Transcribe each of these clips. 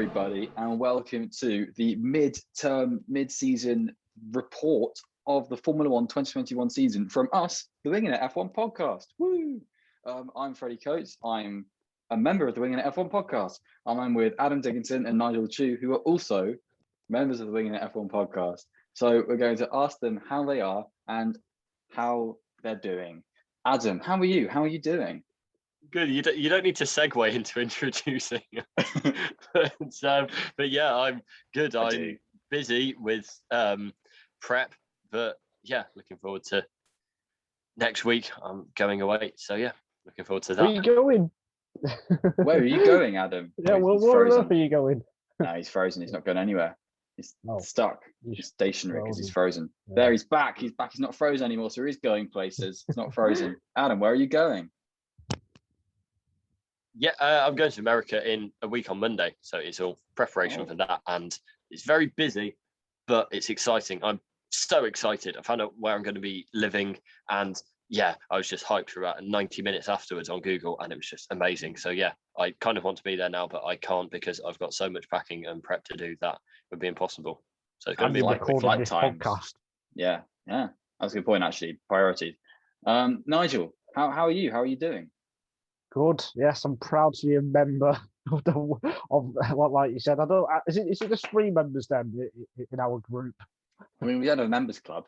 everybody, and welcome to the mid-season report of the Formula One 2021 season from us, the Winging It F1 podcast. Woo! I'm Freddie Coates. I'm a member of the Winging It F1 podcast. I'm with Adam Dickinson and Nigel Chu, who are also members of the Winging It F1 podcast. So we're going to ask them how they are and how they're doing. Adam, how are you? How are you doing? Good. You don't need to segue into introducing. but yeah, I'm good. I'm busy with prep, but yeah, looking forward to next week. I'm going away, so yeah, looking forward to that. Where are you going? Where are you going, Adam? Yeah, well, where on earth are you going? No, he's frozen. He's not going anywhere. He's stuck. He's stationary because he's frozen. Yeah. There, he's back. He's back. He's not frozen anymore, so he's going places. He's not frozen. Adam, where are you going? Yeah, I'm going to America in a week on Monday, so it's all preparation for that, and it's very busy, but it's exciting. I'm so excited. I found out where I'm going to be living, and yeah, I was just hyped for about 90 minutes afterwards on Google, and it was just amazing. So yeah, I kind of want to be there now, but I can't because I've got so much packing and prep to do that would be impossible. So it's going to be like flight times. Podcast. Yeah, that's a good point actually. Priorities. Nigel, how are you? How are you doing? Good. Yes, I'm proud to be a member of what, like you said. I don't. Is it just 3 members then in our group? I mean, we don't have a members club.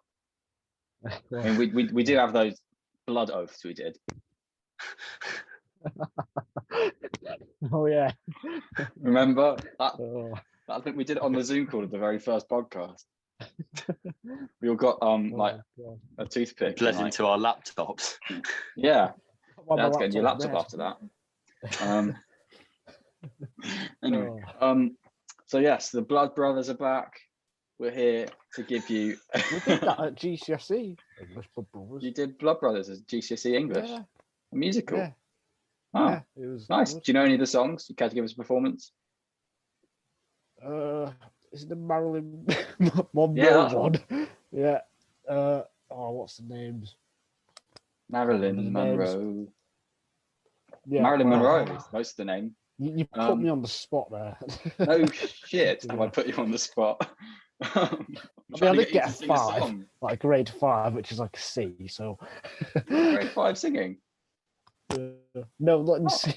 I mean, we do have those blood oaths we did. Oh yeah. Remember that? I think we did it on the Zoom call at the very first podcast. We all got a toothpick. Bled into our laptops. Yeah. That's getting your laptop after that. Anyway, so yes, the Blood Brothers are back. We're here to give you. We did that at GCSE. English Blood Brothers. You did Blood Brothers as GCSE English, a musical. Yeah. Oh, yeah, it was nice. Good. Do you know any of the songs? You care to give us a performance? Is it the Marilyn Monroe one? Yeah. What's the names? Marilyn Monroe. Yeah, Marilyn Monroe is most of the name. You put me on the spot there. No shit, have I put you on the spot? I did get a 5, like grade 5, which is like a C. So grade 5 singing. No, let me see.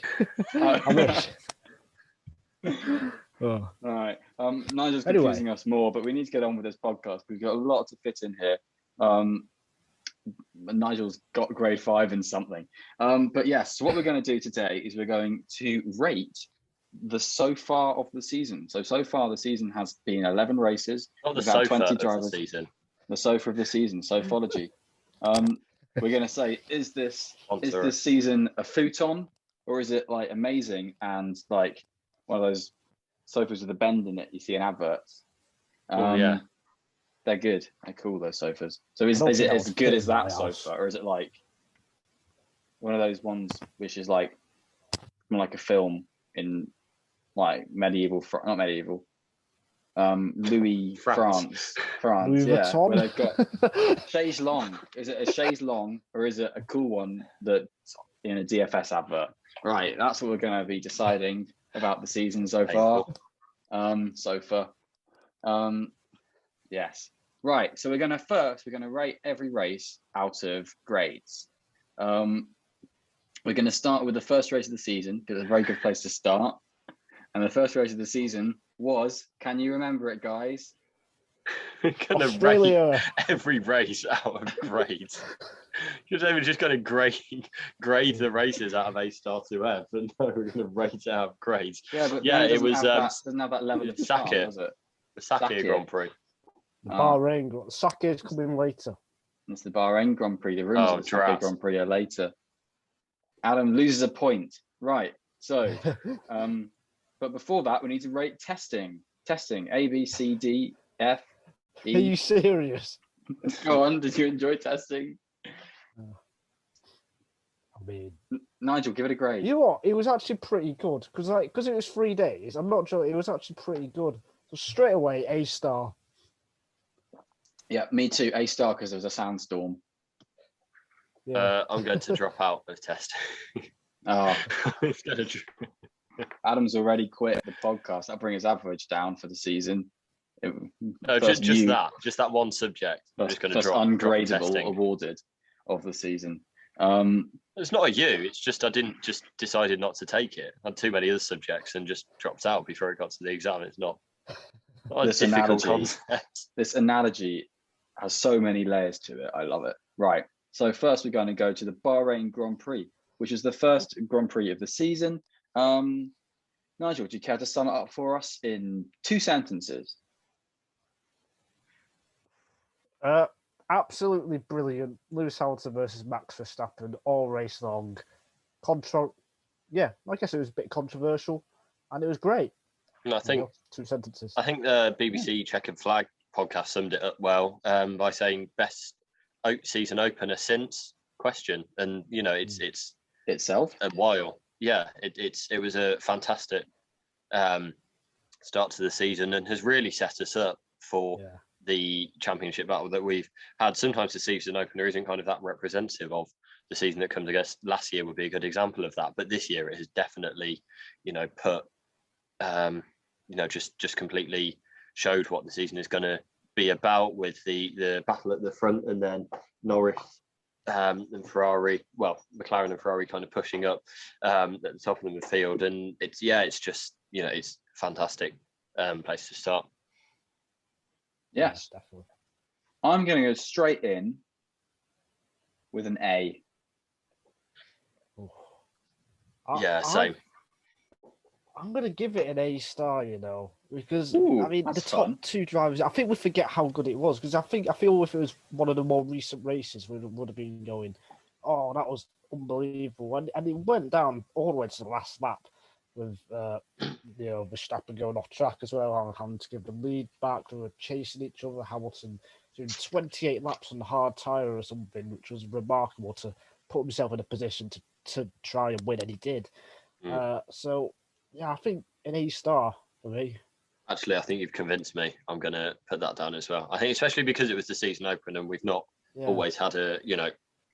I wish. All right. Nigel's confusing us more, but we need to get on with this podcast. We've got a lot to fit in here. Nigel's got grade 5 in something. But yes, so what we're going to do today is we're going to rate the so far of the season. So far the season has been 11 races. Not the sofa 20 of drivers. the season. The sofa of the season, Sophology. We're going to say, is this season a futon, or is it like amazing and like one of those sofas with a bend in it you see in adverts? Yeah. They're good. They're cool, those sofas. So is it as good as that sofa, or is it like one of those ones which is like from like a film in like not medieval, Louis France, Louis yeah, Vuitton. where they've got chaise longue. Is it a chaise longue, or is it a cool one that's in a DFS advert? Right, that's what we're going to be deciding about the season so far. Sofa. Yes. Right, so we're going to rate every race out of grades. We're going to start with the first race of the season, because it's a very good place to start. And the first race of the season was, can you remember it, guys? We're going to rate every race out of grades. You're just going to grade the races out of A star to F, but no, we're going to rate it out of grades. Yeah, but it was doesn't have that level of start, does it? The Sakir Grand Prix. The Bahrain Sakir's coming later. It's the Bahrain Grand Prix. The rules of the Sakir Grand Prix are later. Adam loses a point. Right. So, but before that, we need to rate testing. Testing. A, B, C, D, F, E. Are you serious? Go on. Did you enjoy testing? I mean, Nigel, give it a grade. You know what? It was actually pretty good because it was 3 days. I'm not sure. It was actually pretty good. So straight away, A star. Yeah, me too. A star because there was a sandstorm. Yeah. I'm going to drop out of testing. Oh, Adam's already quit the podcast. That'll bring his average down for the season. No, just that one subject. I'm just going to drop ungradable awarded of the season. It's not a you. It's just I didn't just decided not to take it. I had too many other subjects and just dropped out before it got to the exam. It's not a difficult concept. This analogy has so many layers to it. I love it. Right. So first we're going to go to the Bahrain Grand Prix, which is the first Grand Prix of the season. Nigel, do you care to sum it up for us in 2 sentences? Absolutely brilliant. Lewis Hamilton versus Max Verstappen all race long. Yeah, I guess it was a bit controversial, and it was great. And I think 2 sentences. I think the BBC Checkered Flag podcast summed it up well by saying best season opener since ? And it's itself a while. Yeah, it was a fantastic start to the season and has really set us up for the championship battle that we've had. Sometimes the season opener isn't kind of that representative of the season that comes. I guess last year would be a good example of that, but this year it has definitely, put, just completely showed what the season is going to be about with the battle at the front, and then Norris and Ferrari, McLaren and Ferrari kind of pushing up at the top of the midfield, and it's just it's fantastic place to start. Yes, definitely. I'm going to go straight in with an A. Same. I'm going to give it an A star, because the top 2 drivers, I think we forget how good it was, because I feel if it was one of the more recent races, we would have been going, oh, that was unbelievable. And it went down all the way to the last lap with, Verstappen going off track as well, and having to give the lead back. They were chasing each other. Hamilton doing 28 laps on the hard tyre or something, which was remarkable to put himself in a position to try and win, and he did. I think an A star for me. Actually, I think you've convinced me. I'm going to put that down as well. I think especially because it was the season opener and we've not always had a,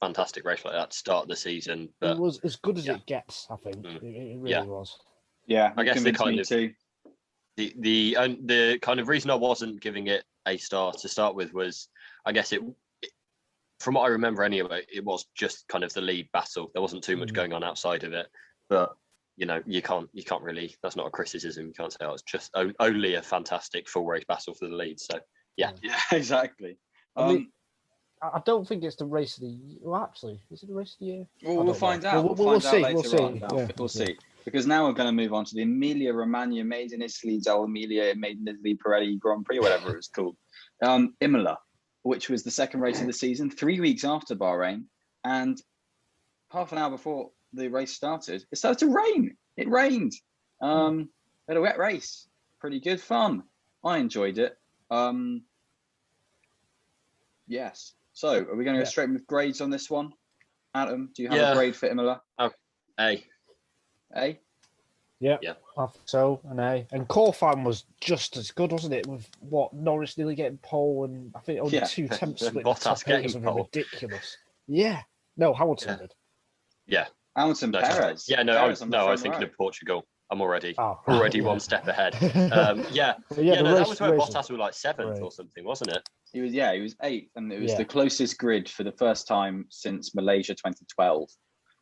fantastic race like that to start the season. But it was as good as it gets, I think. It really was. Yeah, I guess the kind of the kind of reason I wasn't giving it a star to start with was, I guess it from what I remember anyway, it was just kind of the lead battle. There wasn't too much going on outside of it, but you can't really. That's not a criticism. You can't say it's just only a fantastic full race battle for the lead. So yeah, exactly. I don't think it's the race of the year. Well, actually, is it the race of the year? We'll find out. We'll see. Because now we're going to move on to the Emilia-Romagna Made in Italy, Del Emilia Made in Italy Pirelli Grand Prix, whatever it was called. Imola, which was the second race of the season, 3 weeks after Bahrain. And half an hour before the race started, it started to rain. It rained. We had a wet race. Pretty good fun. I enjoyed it. Yes. So are we going to go straight with grades on this one? Adam, do you have a grade for Imola? A. A? Yeah. I think so, an A. And qualifying was just as good, wasn't it? With Norris nearly getting pole, and I think only 2 temps split. Bottas getting pole. Ridiculous. Yeah. No, Hamilton did. Yeah. Hamilton, Perez. Yeah, I was thinking of Portugal. I'm already one step ahead. That was where Bottas was like 7th or something, wasn't it? He was 8th, and it was the closest grid for the first time since Malaysia 2012,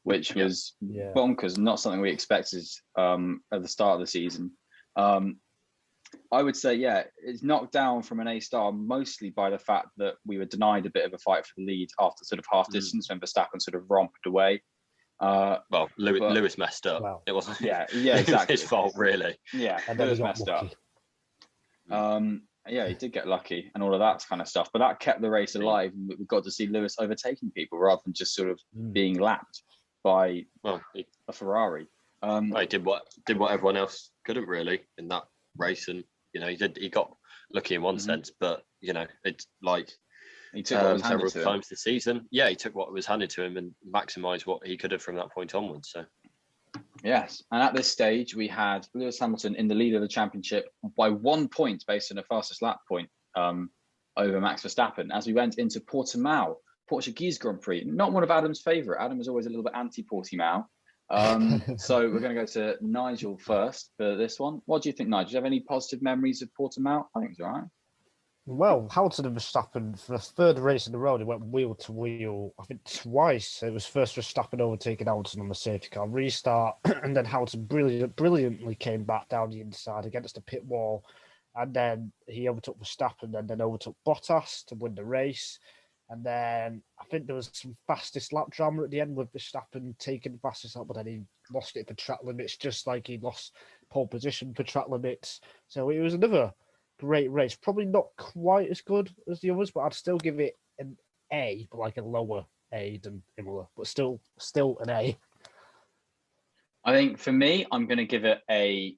which was bonkers. Not something we expected at the start of the season. I would say, it's knocked down from an A star mostly by the fact that we were denied a bit of a fight for the lead after sort of half distance when Verstappen sort of romped away. Lewis messed up. Well, it wasn't. Exactly. His fault, really. Yeah, Lewis messed up. He did get lucky and all of that kind of stuff, but that kept the race alive, and we got to see Lewis overtaking people rather than just sort of being lapped by a Ferrari. He did what everyone else couldn't really in that race, and he got lucky in one sense, but it's like. He took what was handed several times this season. Yeah, he took what was handed to him and maximised what he could have from that point onwards. So, yes, and at this stage we had Lewis Hamilton in the lead of the championship by 1 point based on a fastest lap point over Max Verstappen. As we went into Portimao, Portuguese Grand Prix, not one of Adam's favourite. Adam was always a little bit anti-Portimao. So we're going to go to Nigel first for this one. What do you think, Nigel? Do you have any positive memories of Portimao? I think it's all right. Well, Hamilton and Verstappen for the third race in a row, they went wheel to wheel. I think twice. It was first Verstappen overtaking Hamilton on the safety car restart, and then Hamilton brilliantly came back down the inside against the pit wall, and then he overtook Verstappen and then overtook Bottas to win the race. And then I think there was some fastest lap drama at the end with Verstappen taking the fastest lap, but then he lost it for track limits, just like he lost pole position for track limits. So it was another great race. Probably not quite as good as the others, but I'd still give it an A, but like a lower A than Imola, but still an A. I think for me, I'm going to give it a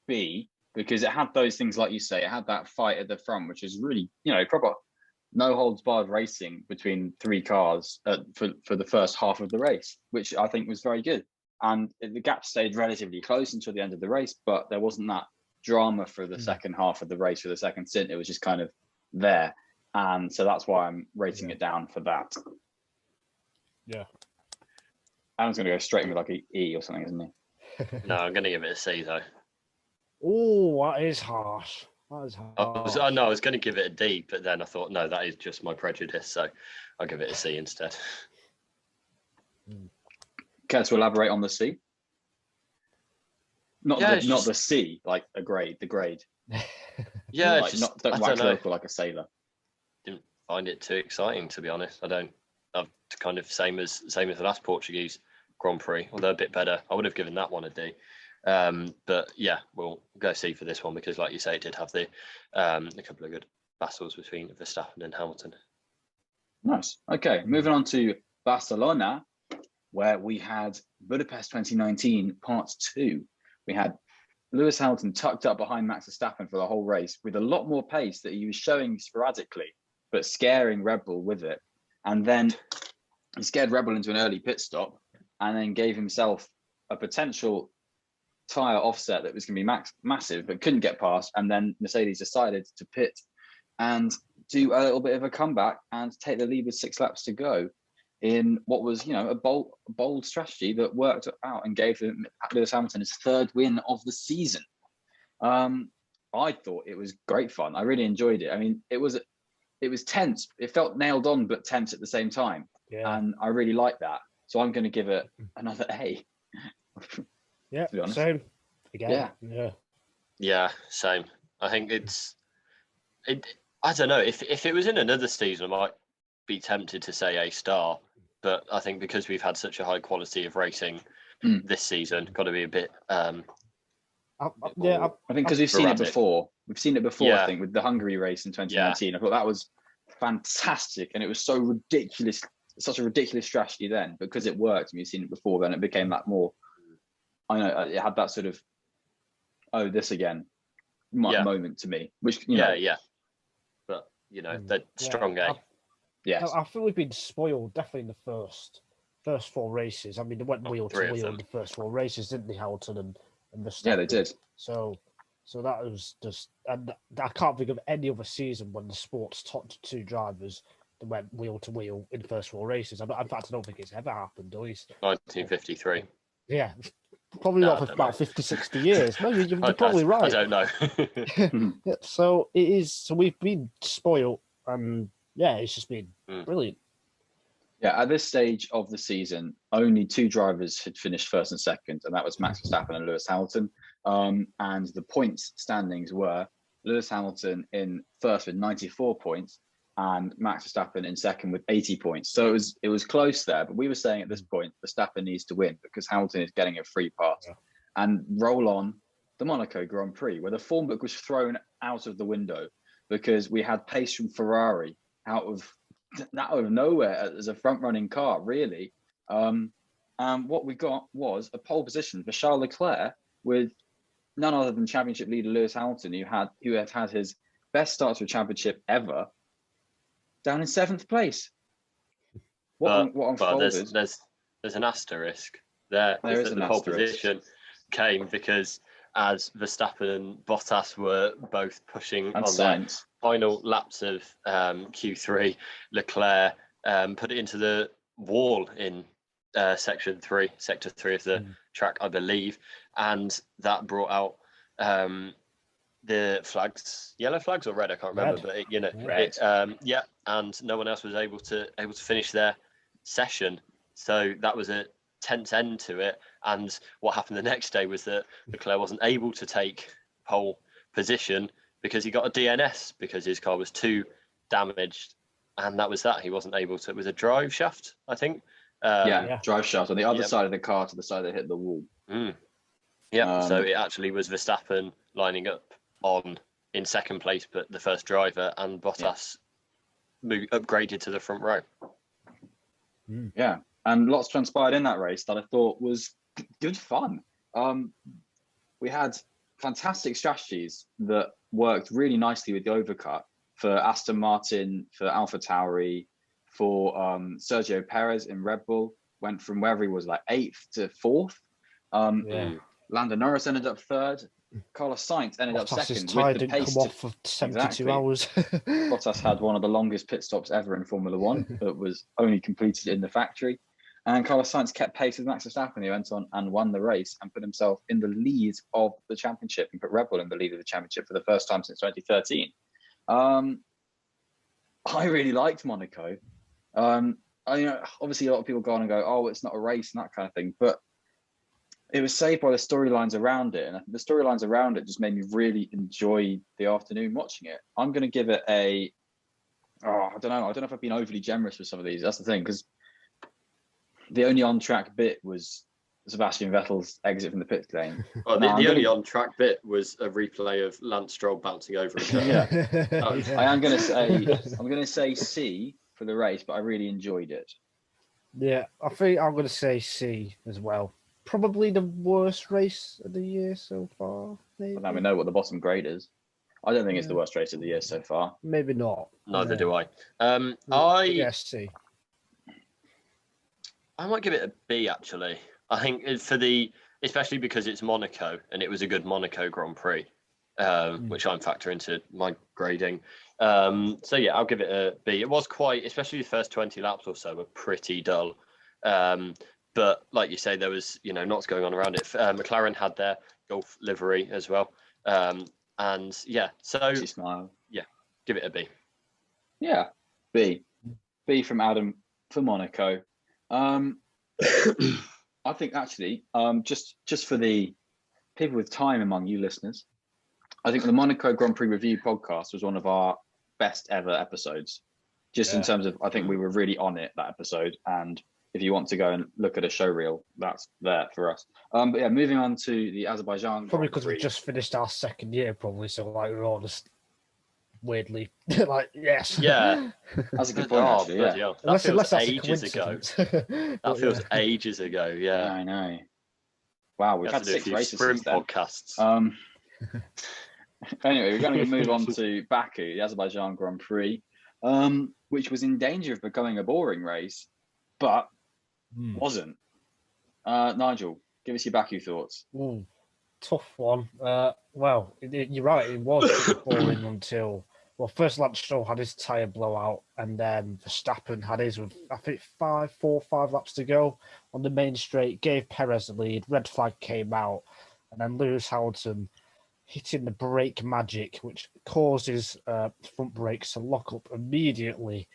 B because it had those things like you say. It had that fight at the front, which is really, proper no holds barred racing between three cars for the first half of the race, which I think was very good. And the gap stayed relatively close until the end of the race, but there wasn't that drama for the second half of the race, for the second stint. It was just kind of there. And so that's why I'm rating it down for that. Yeah. Adam's going to go straight in with like an E or something, isn't he? No, I'm going to give it a C, though. Oh, that is harsh. I was going to give it a D, but then I thought, no, that is just my prejudice, so I'll give it a C instead. Care to elaborate on the C? Not the C, like a grade, the grade. Yeah, like, don't wax lyrical like a sailor. Didn't find it too exciting, to be honest. I've kind of same as the last Portuguese Grand Prix, although a bit better. I would have given that one a D. But yeah, we'll go C for this one because, like you say, it did have a couple of good battles between Verstappen and Hamilton. Nice. Okay, moving on to Barcelona, where we had Budapest 2019 Part 2. We had Lewis Hamilton tucked up behind Max Verstappen for the whole race with a lot more pace that he was showing sporadically, but scaring Red Bull with it. And then he scared Red Bull into an early pit stop and then gave himself a potential tyre offset that was going to be massive, but couldn't get past. And then Mercedes decided to pit and do a little bit of a comeback and take the lead with 6 laps to go in what was, a bold strategy that worked out and gave Lewis Hamilton his 3rd win of the season. I thought it was great fun. I really enjoyed it. I mean, it was tense. It felt nailed on, but tense at the same time. Yeah. And I really liked that. So I'm going to give it another A. Yeah, same. Again. Yeah, same. I think I don't know. If it was in another season, I might be tempted to say A star, but I think because we've had such a high quality of racing this season, got to be a bit. I think because we've seen it before. We've seen it before. Yeah. I think with the Hungary race in 2019, I thought that was fantastic, and it was so ridiculous, such a ridiculous strategy then. Because it worked, and we've seen it before, then it became that more. I know it had that sort of, this again, moment to me, which but they're strong A. Yes, I think we've been spoiled definitely in the first 4 races. I mean, they went wheel to wheel in the first 4 races, didn't they, Hamilton and Verstappen? Yeah, they did. So that was just, and I can't think of any other season when the sport's top 2 drivers that went wheel to wheel in the first 4 races. In fact, I don't think it's ever happened, at least. 1953. Yeah. Probably not for about 50, 60 years. No, you're probably right. I don't know. So it is. So we've been spoiled, and it's just been brilliant. Yeah, at this stage of the season, only 2 drivers had finished 1st and 2nd, and that was Max Verstappen and Lewis Hamilton. And the points standings were Lewis Hamilton in 1st with 94 points, and Max Verstappen in 2nd with 80 points. So it was close there, but we were saying at this point, Verstappen needs to win because Hamilton is getting a free pass. And roll on the Monaco Grand Prix, where the form book was thrown out of the window because we had pace from Ferrari out of nowhere as a front-running car, really. And what we got was a pole position for Charles Leclerc with none other than championship leader Lewis Hamilton, who had his best start to a championship ever, down in 7th place. What unfolded? There's an asterisk there. There is an the pole asterisk. Position came because as Verstappen and Bottas were both pushing on their final laps of Q3, Leclerc put it into the wall in sector 3 of the track, I believe, and that brought out the flags, yellow flags or red, I can't remember, but red. And no one else was able to finish their session, so that was a tense end to it. And what happened the next day was that Leclerc wasn't able to take pole position because he got a DNS because his car was too damaged, and that was that. He wasn't able to. It was a drive shaft, I think. Drive shaft on the other side of the car to the side that hit the wall. So it actually was Verstappen lining up in second place, but the first driver, and Bottas upgraded to the front row. Yeah, and lots transpired in that race that I thought was good fun. We had fantastic strategies that worked really nicely with the overcut for Aston Martin, for AlphaTauri, for Sergio Perez in Red Bull. Went from wherever he was, like 8th to 4th. Lando Norris ended up 3rd. Carlos Sainz ended up 2nd. With the pace come off for 72 hours. Bottas had one of the longest pit stops ever in Formula One, but was only completed in the factory. And Carlos Sainz kept pace with Max Verstappen, who went on and won the race and put himself in the lead of the championship and put Red Bull in the lead of the championship for the first time since 2013. I really liked Monaco. Obviously a lot of people go on and go, oh, it's not a race and that kind of thing, but it was saved by the storylines around it. And the storylines around it just made me really enjoy the afternoon watching it. I'm going to give it I don't know if I've been overly generous with some of these. That's the thing, because the only on-track bit was Sebastian Vettel's exit from the pit lane. Well, the only on-track bit was a replay of Lance Stroll bouncing over a curve. I am going to say C for the race, but I really enjoyed it. Yeah, I think I'm going to say C as well. Probably the worst race of the year so far. Maybe. Well, now we know what the bottom grade is. I don't think it's the worst race of the year so far. Maybe not. Neither do I. C. I might give it a B, actually. I think especially because it's Monaco and it was a good Monaco Grand Prix, which I'm factoring into my grading. So yeah, I'll give it a B. It was quite, especially the first 20 laps or so were pretty dull. But like you say, there was, lots going on around it. McLaren had their Golf livery as well. And yeah, so smile. Yeah, give it a B. Yeah, B. B from Adam for Monaco. I think actually, just for the people with time among you listeners, I think the Monaco Grand Prix Review podcast was one of our best ever episodes. In terms of, I think we were really on it that episode. And if you want to go and look at a show reel, that's there for us. But yeah, moving on to the Azerbaijan. Probably because we just finished our second year, probably. So like we're all just weirdly like, yes. Yeah, that's a good point. Actually, yeah. That feels ages ago. That feels ages ago. Yeah, I know. Wow, we've had 6 races sprint since then. Podcasts. Anyway, we're going to move on to Baku, the Azerbaijan Grand Prix, which was in danger of becoming a boring race, but wasn't. Nigel, give us your Baku thoughts. Tough one. Well, you're right, it was boring until, first Lance Stroll had his tyre blowout, and then Verstappen had his with, I think, 4 or 5 laps to go on the main straight, gave Perez the lead, red flag came out, and then Lewis Hamilton hitting the brake magic, which caused his front brakes to lock up immediately,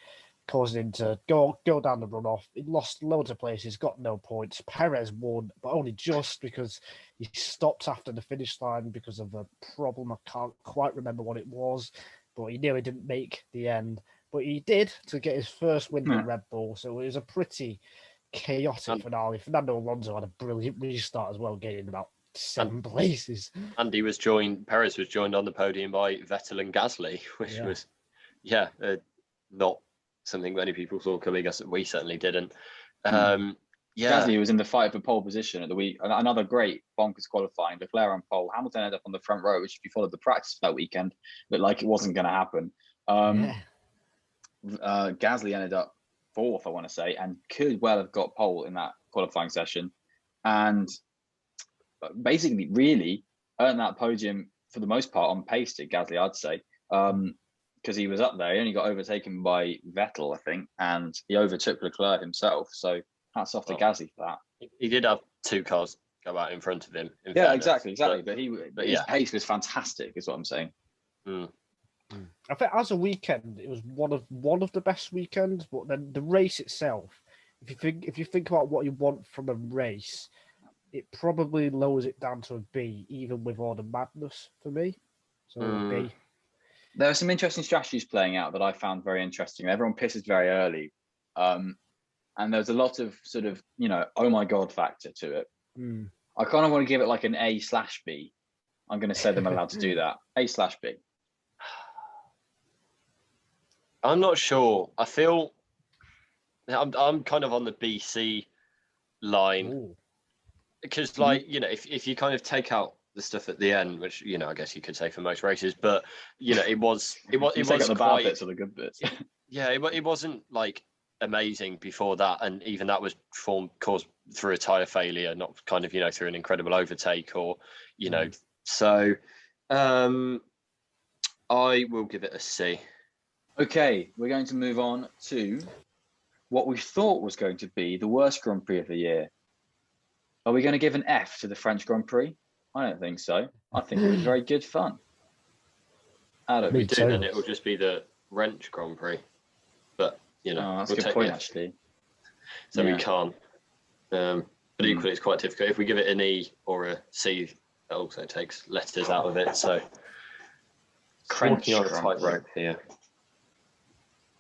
causing him to go down the runoff. He lost loads of places, got no points. Perez won, but only just because he stopped after the finish line because of a problem. I can't quite remember what it was, but he nearly didn't make the end. But he did to get his first win in Red Bull, so it was a pretty chaotic finale. Fernando Alonso had a brilliant restart as well, getting about 7 places. And Perez was joined on the podium by Vettel and Gasly, which was, not something many people saw coming. We certainly didn't. Gasly was in the fight for pole position at the week. Another great bonkers qualifying. Leclerc on pole. Hamilton ended up on the front row, which if you followed the practice for that weekend, looked like it wasn't going to happen. Gasly ended up 4th, I want to say, and could well have got pole in that qualifying session. And basically really earned that podium for the most part on pace to Gasly, I'd say, because he was up there. He only got overtaken by Vettel, I think, and he overtook Leclerc himself. So hats off to Gazzy for that. He did have 2 cars go out in front of him. Yeah, exactly. But his yeah, pace was fantastic, is what I'm saying. I think as a weekend, it was one of the best weekends. But then the race itself, if you think about what you want from a race, it probably lowers it down to a B, even with all the madness for me. So a B. There are some interesting strategies playing out that I found very interesting. Everyone pisses very early, and there's a lot of sort of oh my god factor to it. I kind of want to give it like an A/B. I'm going to say them allowed to do that. A/B. I'm not sure. I feel I'm kind of on the BC line because, like, if you kind of take out the stuff at the end, which I guess you could say for most races, but it was the bad bits or the good bits. It wasn't like amazing before that, and even that was caused through a tire failure, not kind of through an incredible overtake or So I will give it a C. Okay, we're going to move on to what we thought was going to be the worst Grand Prix of the year. Are we going to give an F to the French Grand Prix? I don't think so. I think it was very good fun. If we do, then it will just be the French Grand Prix. But that's a good point, actually. So we can't. But equally, it's quite difficult. If we give it an E or a C, that also takes letters out of it. So French on a tightrope here.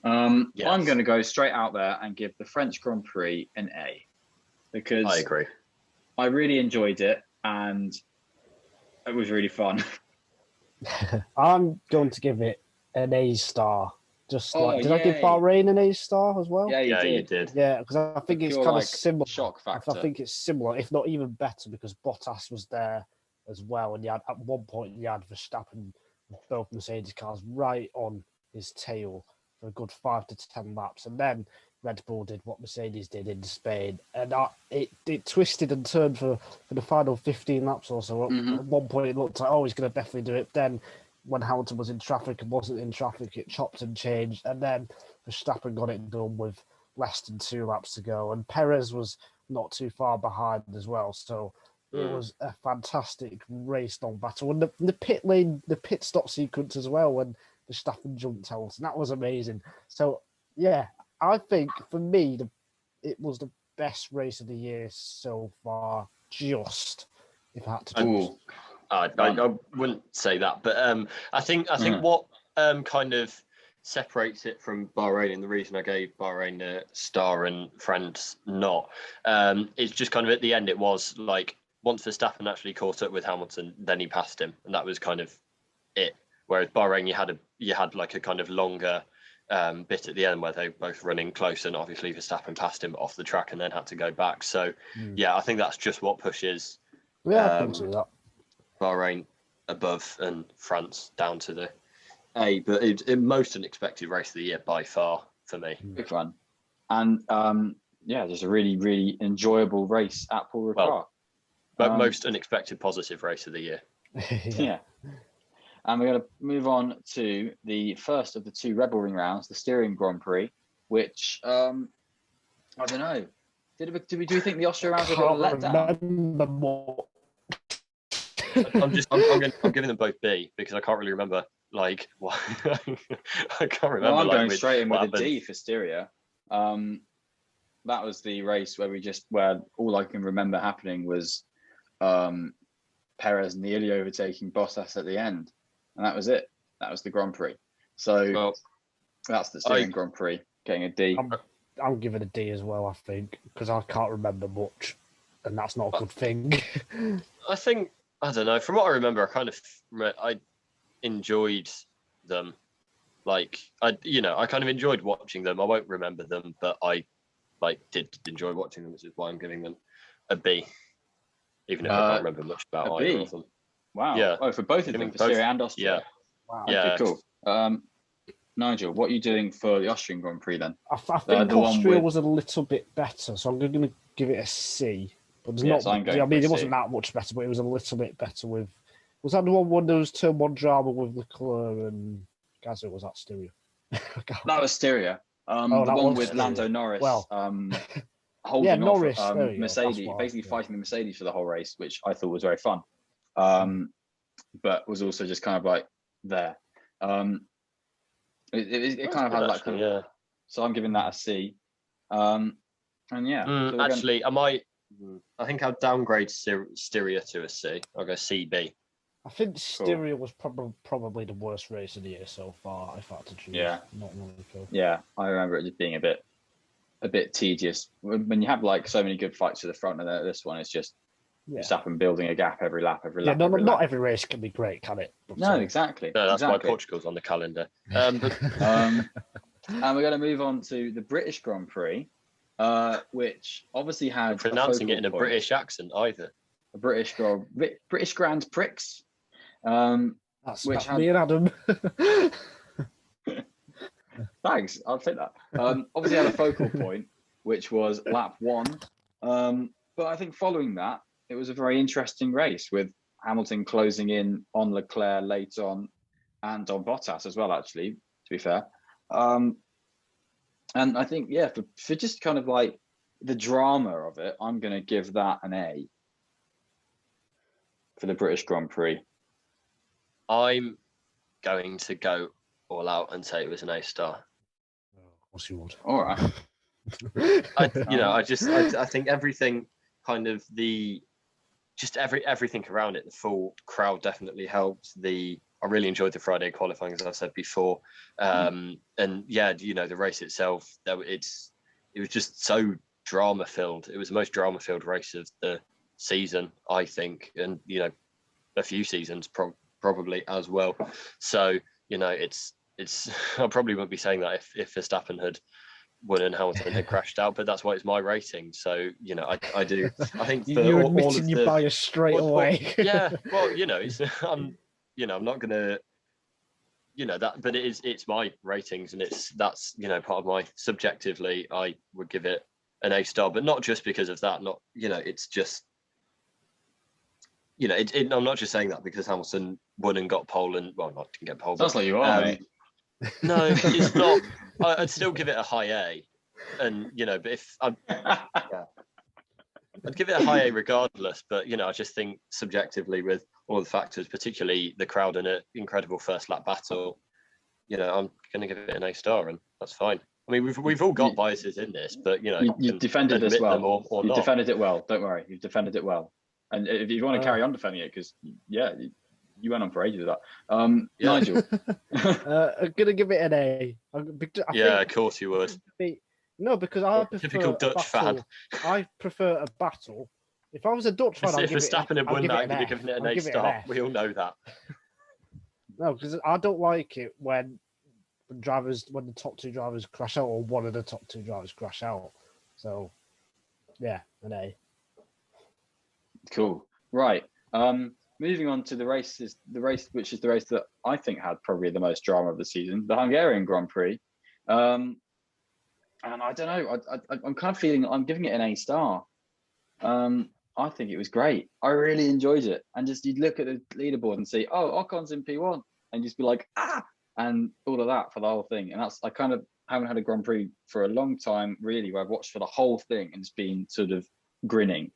Yes. I'm going to go straight out there and give the French Grand Prix an A, because I agree. I really enjoyed it and it was really fun. I'm going to give it an A star. Did I give Bahrain an A star as well? Yeah, you did. Yeah, because I think it's kind of similar. Shock factor. I think it's similar, if not even better, because Bottas was there as well, and at one point you had Verstappen with both Mercedes cars right on his tail for a good 5 to 10 laps, and then Red Bull did what Mercedes did in Spain, and it twisted and turned for the final 15 laps or so. At one point it looked like, he's going to definitely do it. Then when Hamilton was in traffic and wasn't in traffic, it chopped and changed, and then Verstappen got it done with less than 2 laps to go, and Perez was not too far behind as well. So it was a fantastic race-long battle, and the pit stop sequence as well when Verstappen jumped Hamilton, that was amazing. So yeah, I think for me it was the best race of the year so far. Just if I had to choose. I wouldn't say that, but I think what kind of separates it from Bahrain, and the reason I gave Bahrain a star and France not, is just kind of at the end. It was like once Verstappen actually caught up with Hamilton, then he passed him, and that was kind of it. Whereas Bahrain, you had like a kind of longer bit at the end where they were both running close, and obviously Verstappen passed him off the track and then had to go back. So yeah, I think that's just what pushes I can see that. Bahrain above and France down to the A. But it's the most unexpected race of the year by far for me. Good fun. And just a really, really enjoyable race at Paul Ricard. But most unexpected positive race of the year. Yeah. And we're going to move on to the first of the 2 Red Bull Ring rounds, the Styrian Grand Prix, which I don't know. Do we think the Austria rounds were a letdown? I'm giving them both B because I can't really remember I can't remember. Well, I'm going straight in with a D for Styria. That was the race where all I can remember happening was Perez nearly overtaking Bottas at the end. And that was it. That was the Grand Prix. So that's the Styrian Grand Prix, getting a D. I'm giving a D as well, I think, because I can't remember much, and that's not a good thing. I don't know. From what I remember, I enjoyed them. I kind of enjoyed watching them. I won't remember them, but I did enjoy watching them, which is why I'm giving them a B, even if I can't remember much about either of them. Wow. Yeah. Oh, for both of them, for Styria and Austria. Yeah. Wow. Okay, cool. Nigel, what are you doing for the Austrian Grand Prix then? I think Austria was a little bit better, so I'm going to give it a C. But it wasn't that much better, but it was a little bit better with. Was that the one when there was turn 1 drama with Leclerc and Gazza? Was that Styria? That was Styria. The one with Lando Norris. Well, holding off Norris, there you go. Mercedes, That's basically yeah. fighting the Mercedes for the whole race, which I thought was very fun. But was also just kind of like there. It kind of had that kind of. So I'm giving that a C. And yeah. So actually, I think I'll downgrade Styria to a C. I'll go CB. I think Styria was probably the worst race of the year so far, if I had to choose. Yeah. Not really cool. Yeah, I remember it just being a bit tedious. When you have like so many good fights to the front, and this one is just Verstappen building a gap every lap. Not every race can be great, can it? No, exactly. No, that's why Portugal's on the calendar. And we're going to move on to the British Grand Prix, which obviously had pronouncing it in a British accent either. A British Grand Prix. That's me and Adam. Thanks, I'll take that. Obviously had a focal point, which was lap 1. But I think following that, it was a very interesting race with Hamilton closing in on Leclerc late on and on Bottas as well, actually, to be fair. And I think, for just kind of like the drama of it, I'm going to give that an A for the British Grand Prix. I'm going to go all out and say it was an A star. Oh, of course you would. All right. I think everything kind of everything around it, the full crowd definitely helped. I really enjoyed the Friday qualifying, as I said before. And the race itself, it was just so drama filled. It was the most drama filled race of the season, I think, and a few seasons probably as well. So it's I probably wouldn't be saying that if Verstappen had won and Hamilton had crashed out, but that's why it's my rating. So I do. I think you're admitting your bias straight away. I'm not gonna that, but it's my ratings, and that's part of my subjectively. I would give it an A star, but not just because of that. It's just. I'm not just saying that because Hamilton won and got pole and didn't get pole. Sounds like you are, mate. No, it's not. I'd still give it a high A, and but if I'd give it a high A regardless. But I just think subjectively, with all the factors, particularly the crowd and an incredible first lap battle, I'm going to give it an A star, and that's fine. I mean, we've all got biases in this, but you've defended this well. Or you've not. Defended it well. Don't worry, you've defended it well. And if you want to carry on defending it, because you went on for ages with that. Nigel, I'm gonna give it an A. Of course you would. No, because I prefer typical Dutch fan. I prefer a battle. If I was a Dutch fan, if Verstappen had won that, I'd be giving it an A star. We all know that. No, because I don't like it when the top two drivers crash out, or one of the top two drivers crash out. So, an A. Cool. Right. Moving on to the race which is the race that I think had probably the most drama of the season, the Hungarian Grand Prix. And I don't know, I'm kind of feeling I'm giving it an A star. I think it was great. I really enjoyed it. And just you'd look at the leaderboard and see, Ocon's in P1, and just be like, and all of that for the whole thing. And I kind of haven't had a Grand Prix for a long time, really, where I've watched for the whole thing and it's been sort of grinning.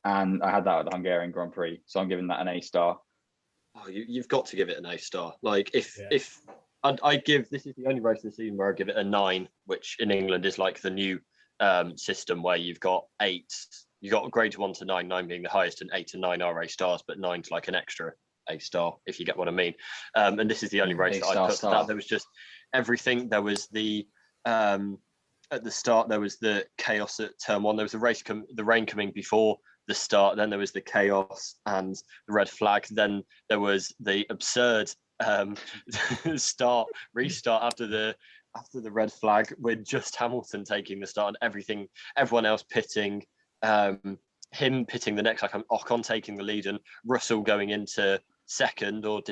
And I had that at the Hungarian Grand Prix, so I'm giving that an A star. Oh, you've got to give it an A star. Like if I give, this is the only race of the season where I give it a 9, which in England is like the new system where you've got 8. You got grades 1 to 9, 9 being the highest, and 8 to 9 are A stars, but 9's like an extra A star, if you get what I mean. And this is the only race that I put for that. There was just everything. There was the at the start there was the chaos at turn 1. There was the rain coming before the start, then there was the chaos and the red flag, then there was the absurd restart after the red flag, with just Hamilton taking the start and everyone else pitting, him pitting the next, like Ocon taking the lead and Russell going into second or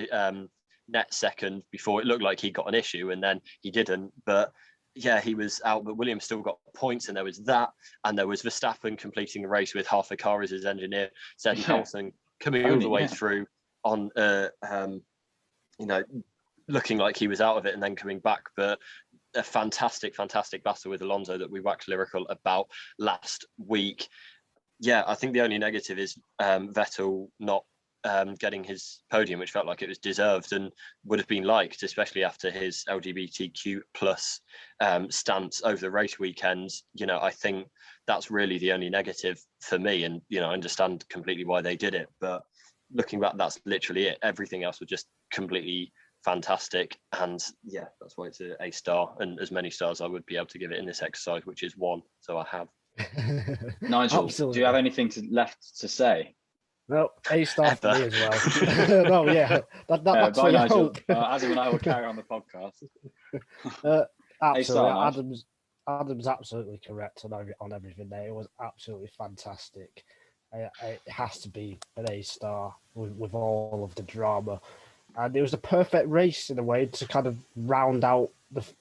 net second before it looked like he got an issue, and then he didn't, but he was out, but Williams still got points, and there was that, and there was Verstappen completing the race with half a car as his engineer, said Hamilton coming all the way through on, looking like he was out of it and then coming back. But a fantastic battle with Alonso that we waxed lyrical about last week. Yeah, I think the only negative is Vettel not getting his podium, which felt like it was deserved and would have been liked, especially after his LGBTQ plus stance over the race weekends. I think that's really the only negative for me. And, I understand completely why they did it. But looking back, that's literally it. Everything else was just completely fantastic. And yeah, that's why it's an A star, and as many stars I would be able to give it in this exercise, which is 1. So I have. Nigel, Absolutely. do you have anything left to say? No, A star for me as well. No, yeah, that's what I hope. Adam and I will carry on the podcast. Absolutely, Adam's absolutely correct on everything there. It was absolutely fantastic. It has to be an A star with all of the drama, and it was the perfect race in a way to kind of round out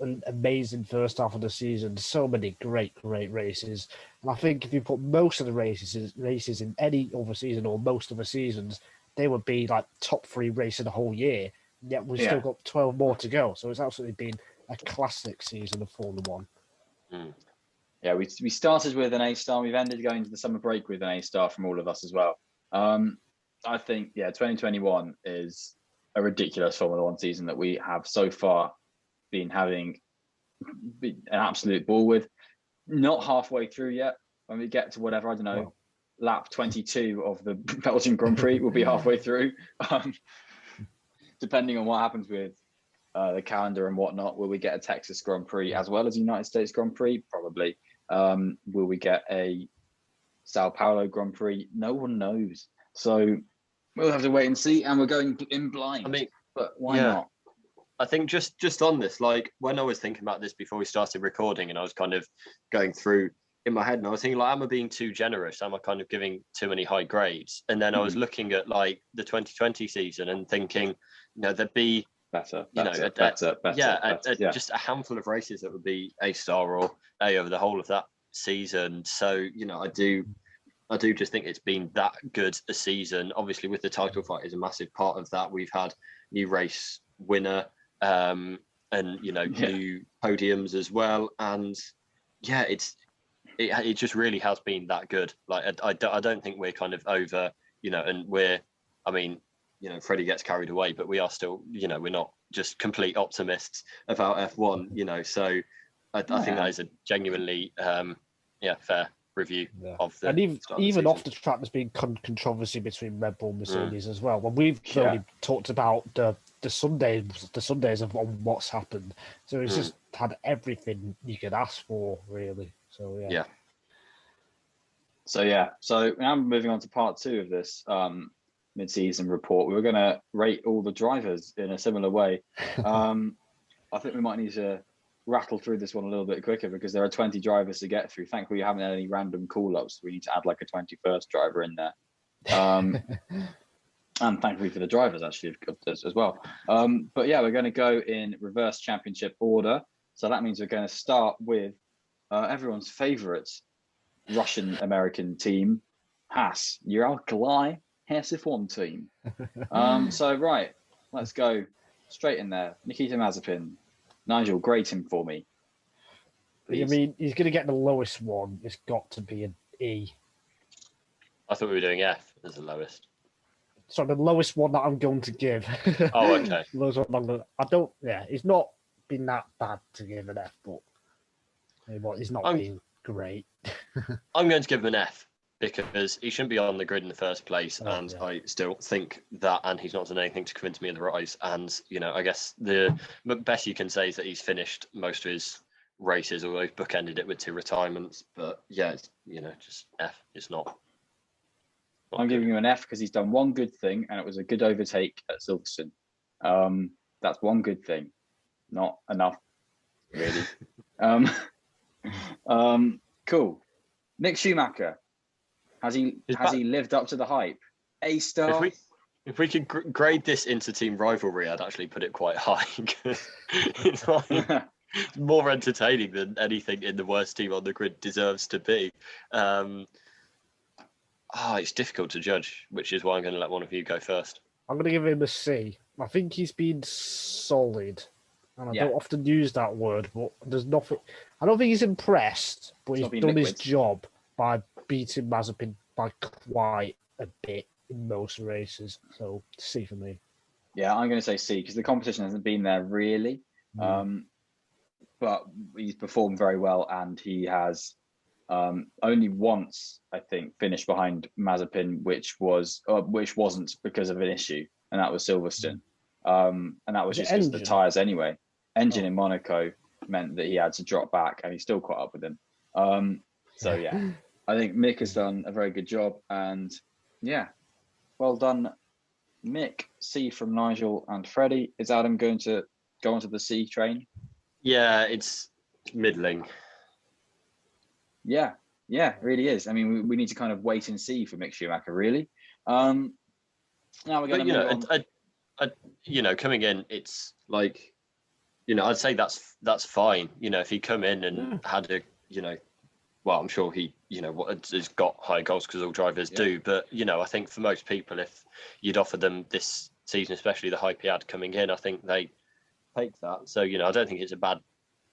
an amazing first half of the season. So many great races, and I think if you put most of the races in any other season or most of the seasons, they would be like top 3 races the whole year. Yet we've still got 12 more to go, so it's absolutely been a classic season of Formula One. Yeah, we started with an A star. We've ended going to the summer break with an A star from all of us as well. I think 2021 is a ridiculous Formula One season that we have so far been having an absolute ball with. Not halfway through yet. When we get to whatever, I don't know, lap 22 of the Belgian Grand Prix, we'll be halfway through. Depending on what happens with the calendar and whatnot, will we get a Texas Grand Prix as well as a United States Grand Prix? Probably. Will we get a Sao Paulo Grand Prix? No one knows. So we'll have to wait and see, and we're going in blind. I mean, but why not? I think just on this, like when I was thinking about this before we started recording, and I was kind of going through in my head, and I was thinking, like, am I being too generous? Am I kind of giving too many high grades? And then I was looking at like the 2020 season and thinking, there'd be better. Just a handful of races that would be A star or A over the whole of that season. So I do just think it's been that good a season. Obviously, with the title fight is a massive part of that. We've had new race winner, and new podiums as well. And it just really has been that good. Like I don't think we're kind of over, and Freddie gets carried away, but we are still, we're not just complete optimists about F1, so I think that is a genuinely, fair review of the. And even off the track, there's been controversy between Red Bull and Mercedes as well. When we've only talked about the Sundays of what's happened, so it's just had everything you could ask for, really. So So now moving on to part 2 of this mid-season report. We were going to rate all the drivers in a similar way. I think we might need to rattle through this one a little bit quicker because there are 20 drivers to get through. Thankfully, we haven't had any random call-ups. We need to add like a 21st driver in there. And thankfully for the drivers, actually, as well. But yeah, we're going to go in reverse championship order. So that means we're going to start with everyone's favorite Russian-American team, Haas, your Alkali Haas F1 team. So right, let's go straight in there. Nikita Mazepin. Nigel, grade him for me, please. I mean, he's going to get the lowest one. It's got to be an E. I thought we were doing F as the lowest. So the lowest one that I'm going to give. Oh, okay. It's not been that bad to give an F, but he's not been great. I'm going to give him an F because he shouldn't be on the grid in the first place, I still think that, and he's not done anything to convince me otherwise. And I guess the best you can say is that he's finished most of his races, although he's bookended it with 2 retirements. But it's, just F. It's not. I'm giving him an F because he's done one good thing, and it was a good overtake at Silverstone. That's one good thing, not enough, really. Cool. Mick Schumacher. Has he lived up to the hype? A star. If we could grade this into team rivalry, I'd actually put it quite high. It's like more entertaining than anything in the worst team on the grid deserves to be. It's difficult to judge, which is why I'm going to let one of you go first. I'm going to give him a C. I think he's been solid, And I don't often use that word, but there's nothing. I don't think he's impressed, but he's done his job by beating Mazepin by quite a bit in most races. So C for me. Yeah, I'm going to say C because the competition hasn't been there really. But he's performed very well, and he has only once, I think, finished behind Mazepin, which wasn't because of an issue, and that was Silverstone. And that was just because the tyres anyway. Engine in Monaco meant that he had to drop back, and he still caught up with him. So yeah, I think Mick has done a very good job, and yeah, well done, Mick. C from Nigel and Freddie. Is Adam going to go onto the C train? Yeah, it's middling. Yeah, it really is. I mean, we need to kind of wait and see for Mick Schumacher, really. Now we're going to move on. Coming in, it's like, I'd say that's fine. If he come in and had a, well, I'm sure he, has got high goals because all drivers do. But, I think for most people, if you'd offer them this season, especially the hype he had coming in, I think they take that. So, I don't think it's a bad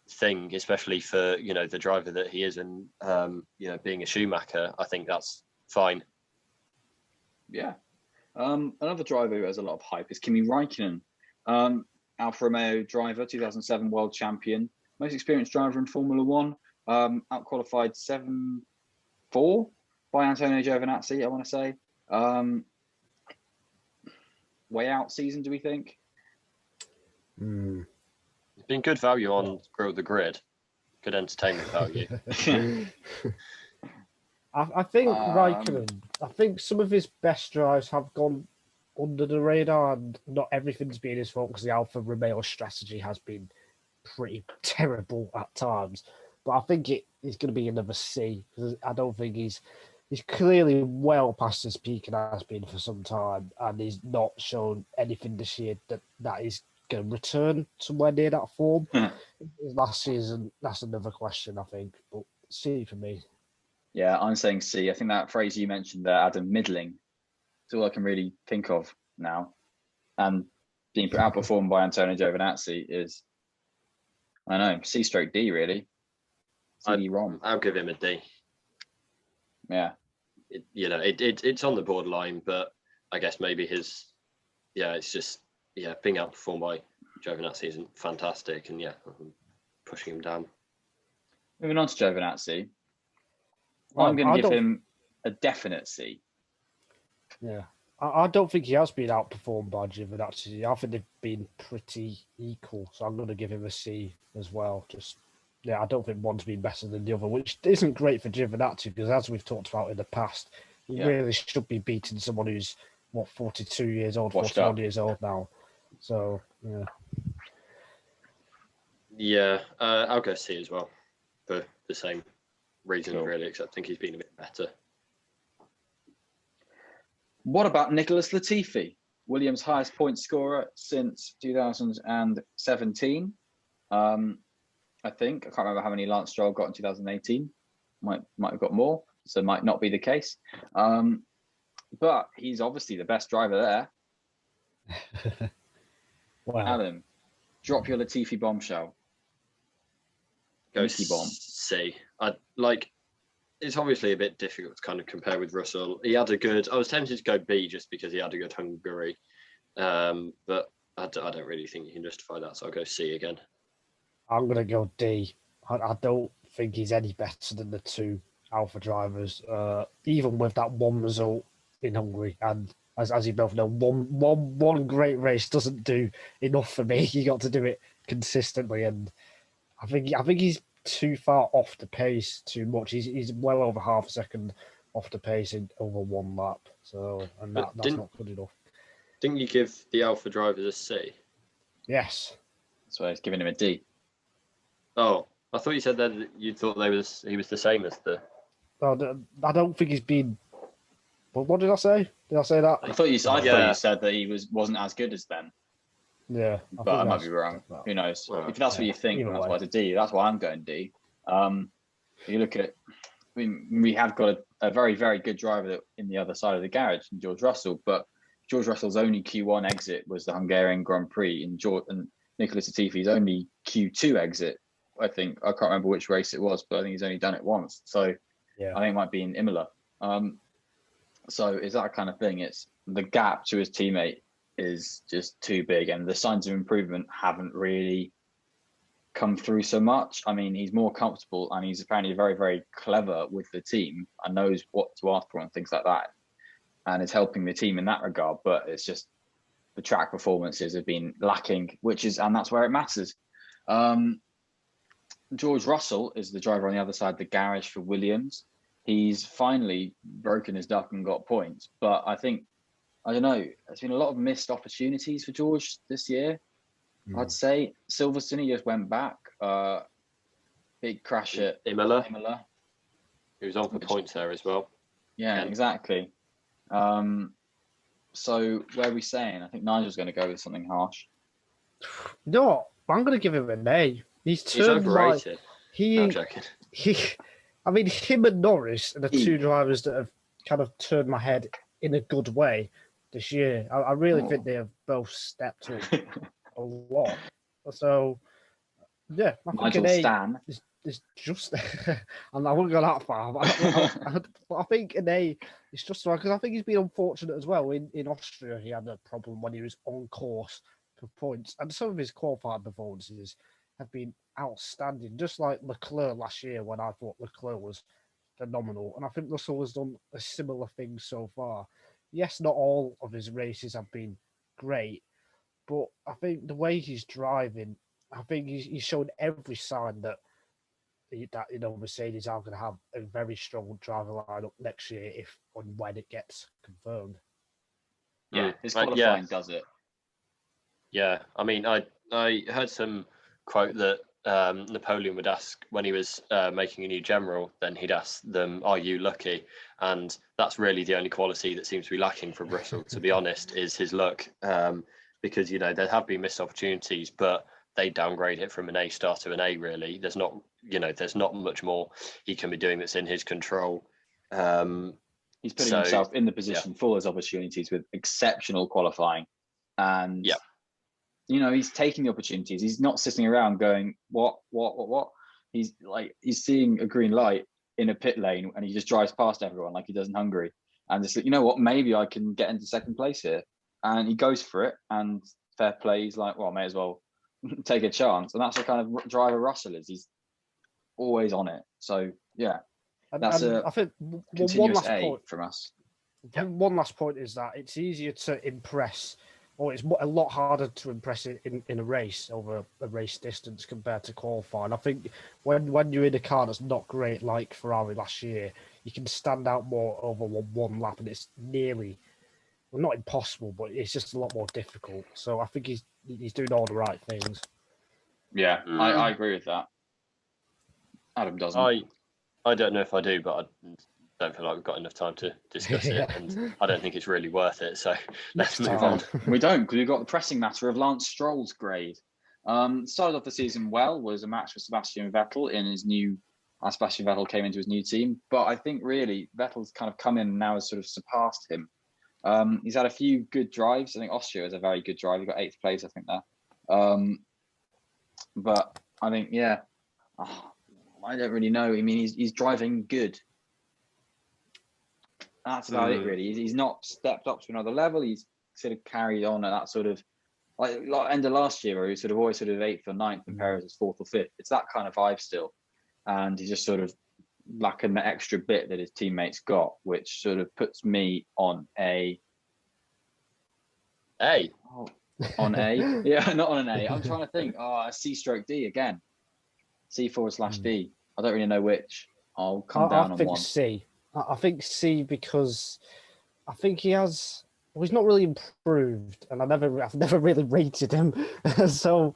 thing, especially for, the driver that he is and, being a Schumacher. I think that's fine. Yeah. Another driver who has a lot of hype is Kimi Räikkönen. Alfa Romeo driver, 2007 world champion, most experienced driver in Formula One, outqualified 7-4 by Antonio Giovinazzi, I want to say. Way out season, do we think? It's been good value on Grill the Grid. Good entertainment value. I think Räikkönen, I think some of his best drives have gone under the radar, and not everything's been his fault because the Alfa Romeo strategy has been pretty terrible at times. But I think it's going to be another C because I don't think he's clearly well past his peak and has been for some time, and he's not shown anything this year that is going to return somewhere near that form. Last season, that's another question, I think. But C for me. Yeah, I'm saying C. I think that phrase you mentioned there, Adam, middling, it's all I can really think of now. And being outperformed by Antonio Giovinazzi is, I don't know, C/D really. CD-ROM. I'll give him a D. Yeah. It's on the borderline, but I guess maybe it's just being outperformed by Giovinazzi isn't fantastic, and I'm pushing him down. Moving on to Giovinazzi, I'm going to give him a definite C. Yeah, I don't think he has been outperformed by Giovinazzi. I think they've been pretty equal, so I'm going to give him a C as well. I don't think one's been better than the other, which isn't great for Giovinazzi because, as we've talked about in the past, he really should be beating someone who's 42 years old, 41 years old now. So I'll go C as well for the same reason, really, except I think he's been a bit better. What about Nicholas Latifi, Williams' highest point scorer since 2017? I think. I can't remember how many Lance Stroll got in 2018. Might have got more, so might not be the case. But he's obviously the best driver there. Wow. Adam, drop your Latifi bombshell. Go C. It's obviously a bit difficult to kind of compare with Russell. I was tempted to go B just because he had a good Hungary. But I don't really think you can justify that, so I'll go C again. I'm going to go D. I don't think he's any better than the two Alpha drivers, even with that one result in Hungary. And as you both know, one great race doesn't do enough for me. You got to do it consistently, and I think he's too far off the pace too much. He's well over half a second off the pace in over one lap. So, and that's not good enough. Didn't you give the Alpha drivers a C? Yes. So I was giving him a D. Oh, I thought you said that you thought he was the same as the. Well, I don't think he's been. What did I say? Did I say that? I thought you said that he wasn't as good as them. Yeah, but I might be wrong. Who knows? Well, if that's what you think, that's why it's a D. That's why I'm going D. You look at, we have got a very, very good driver in the other side of the garage, George Russell. But George Russell's only Q1 exit was the Hungarian Grand Prix, and Nicholas Latifi's only Q2 exit. I think I can't remember which race it was, but I think he's only done it once. So Yeah. I think it might be in Imola. So it's that kind of thing. It's the gap to his teammate is just too big, and the signs of improvement haven't really come through so much. I mean, he's more comfortable, and he's apparently very, very clever with the team and knows what to ask for and things like that, and is helping the team in that regard. But it's just the track performances have been lacking, and that's where it matters. George Russell is the driver on the other side of the garage for Williams. He's finally broken his duck and got points, but I don't know, there's been a lot of missed opportunities for George this year. I'd say Silverstone, he just went back. Big crash at Imola. He was on for points there as well. Yeah, exactly. So where are we saying? I think Nigel's going to go with something harsh. No, I'm going to give him an A. He's overrated. No, I'm joking. I mean, him and Norris are the two drivers that have kind of turned my head in a good way this year. I really think they have both stepped up a lot. So, yeah, I think Nigel an A Stan is just. And I wouldn't go that far, but I think an A is just right because I think he's been unfortunate as well. In Austria, he had a problem when he was on course for points, and some of his qualifying performances have been outstanding, just like Leclerc last year when I thought Leclerc was phenomenal. And I think Russell has done a similar thing so far. Yes, not all of his races have been great, but I think the way he's driving, I think he's shown every sign that Mercedes are going to have a very strong driver lineup next year if and when it gets confirmed. Yeah, his qualifying does it. Yeah, I mean, I heard some quote that Napoleon would ask when he was making a new general, then he'd ask them, "Are you lucky?" And that's really the only quality that seems to be lacking from Russell, to be honest, is his luck. Because there have been missed opportunities, but they downgrade it from an A star to an A. Really, there's not much more he can be doing that's in his control. He's putting himself in the position for those opportunities with exceptional qualifying, and he's taking the opportunities. He's not sitting around going, what? He's seeing a green light in a pit lane and he just drives past everyone like he does in Hungary. And just, maybe I can get into second place here. And he goes for it, and fair play. He's like, well, may as well take a chance. And that's the kind of driver Russell is. He's always on it. So, yeah, that's I think one last point from us. One last point is that it's easier to impress, or it's a lot harder to impress in a race over a race distance compared to qualifying. I think when you're in a car that's not great, like Ferrari last year, you can stand out more over one lap, and it's nearly, well, not impossible, but it's just a lot more difficult. So I think he's doing all the right things. Yeah, I agree with that. Adam doesn't. I don't know if I do, but I don't feel like we've got enough time to discuss it, and I don't think it's really worth it. So let's move on. We don't, because we've got the pressing matter of Lance Stroll's grade. Started off the season well, was a match for Sebastian Vettel in his new. Sebastian Vettel came into his new team, but I think really Vettel's kind of come in and now has sort of surpassed him. He's had a few good drives. I think Austria is a very good drive. He got 8th place, I think, there. But I think, I don't really know. I mean, he's driving good. That's about it, really. He's not stepped up to another level. He's sort of carried on at that sort of like end of last year, where he was sort of always sort of 8th or 9th, and Perez is 4th or 5th. It's that kind of vibe still, and he's just sort of lacking the extra bit that his teammates got, which sort of puts me on A. On A, yeah, not on an A. I'm trying to think. A C/D again. C/D. I don't really know which. I'll come down on one. C. I think C because I think he has. Well, he's not really improved, and I've never really rated him. So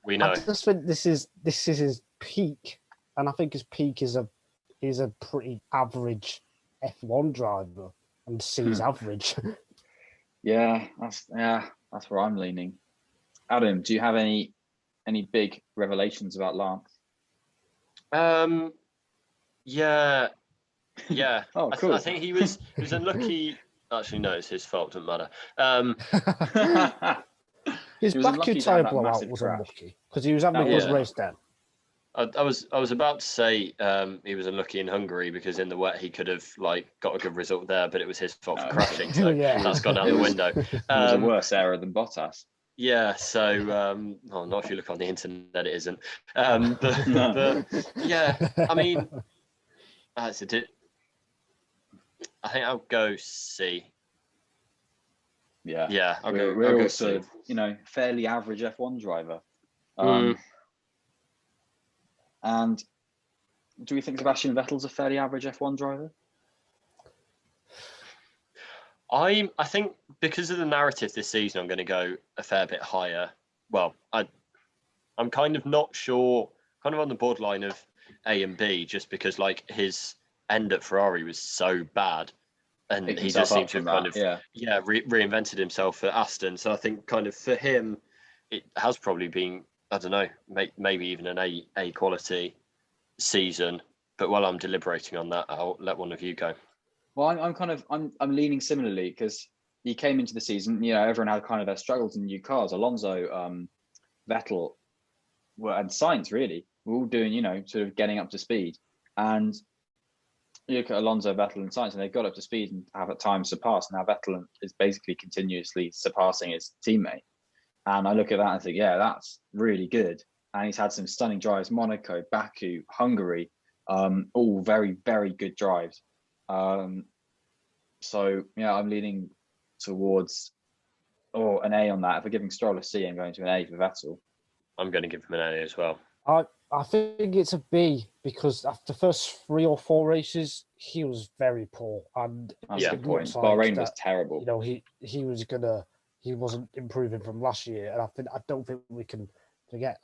we know. I just think this is his peak, and I think his peak is a pretty average F1 driver, and C's average. Yeah, that's where I'm leaning. Adam, do you have any big revelations about Lance? Yeah. Oh, cool. I think he was unlucky. Actually, no, it's his fault. Doesn't matter. His He was Baku unlucky to tyre have that blowout massive was crash. unlucky because he was having a That good was race then. I was about to say he was unlucky in Hungary because in the wet he could have like got a good result there, but it was his fault for No. crashing, so Yeah. that's gone out the window. It was a worse error than Bottas. Yeah, so not if you look on the internet, it isn't. No. But yeah, I mean, I think I'll go C. Yeah, I'll we're go also, C. fairly average F1 driver. And do we think Sebastian Vettel's a fairly average F1 driver? I think because of the narrative this season, I'm going to go a fair bit higher. Well, I'm kind of not sure, kind of on the borderline of A and B, just because like his end at Ferrari was so bad, and he just seemed to have kind of reinvented himself at Aston. So I think kind of for him, it has probably been, I don't know, maybe even an A quality season. But while I'm deliberating on that, I'll let one of you go. Well, I'm leaning similarly because he came into the season, everyone had kind of their struggles in new cars. Alonso, Vettel, and Sainz really were all doing, sort of getting up to speed. And you look at Alonso, Vettel, and Sainz, and they got up to speed and have at times surpassed. Now Vettel is basically continuously surpassing his teammate. And I look at that and think, yeah, that's really good. And he's had some stunning drives: Monaco, Baku, Hungary, all very, very good drives. So yeah, I'm leaning towards an A on that. If we're giving Stroll a C, I'm going to an A for Vettel. I'm going to give him an A as well. I think it's a B because after the first 3 or 4 races, he was very poor, and that's a good point. Bahrain was terrible. He wasn't improving from last year, and I don't think we can forget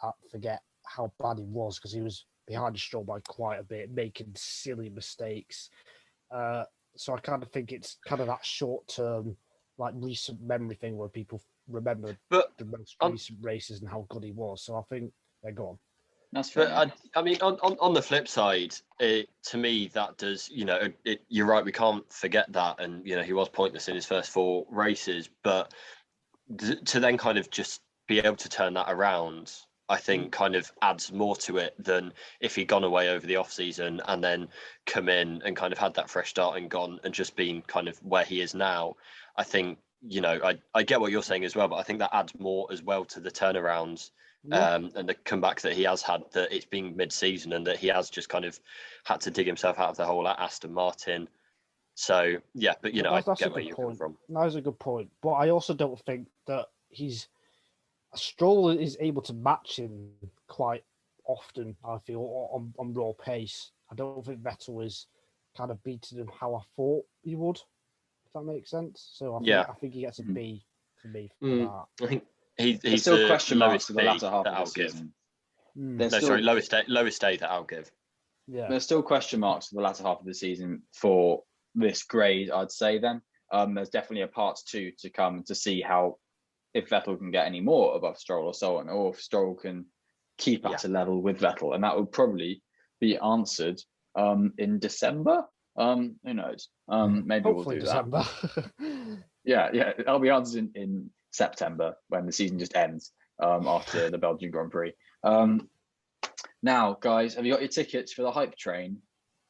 how bad he was because he was behind Stroll by quite a bit, making silly mistakes. So I kind of think it's kind of that short term, like recent memory thing where people remember the most recent races and how good he was. So I think they're gone. That's fair. But I mean, on the flip side, to me that does, you're right. We can't forget that, and he was pointless in his first 4 races, but to then kind of just be able to turn that around, I think kind of adds more to it than if he'd gone away over the off season and then come in and kind of had that fresh start and gone and just been kind of where he is now. I think, I get what you're saying as well, but I think that adds more as well to the turnarounds and the comeback that he has had, that it's been mid-season and that he has just kind of had to dig himself out of the hole at Aston Martin. So, yeah, but, I get where you're coming from. That's a good point. But I also don't think that Stroll is able to match him quite often, I feel, on raw pace. I don't think Vettel is kind of beating him how I thought he would, if that makes sense. So I think he gets a B for me for that. I think he's still the question marks lowest for the latter half that of I'll the give. season. Lowest A that I'll give. Yeah. There's still question marks for the latter half of the season for this grade, I'd say then. There's definitely a part 2 to come to see if Vettel can get any more above Stroll or so on, or if Stroll can keep at a level with Vettel. And that will probably be answered in December. Who knows? Maybe Hopefully we'll do December. that. Yeah. It'll be answered in September when the season just ends after the Belgian Grand Prix. Now, guys, have you got your tickets for the hype train?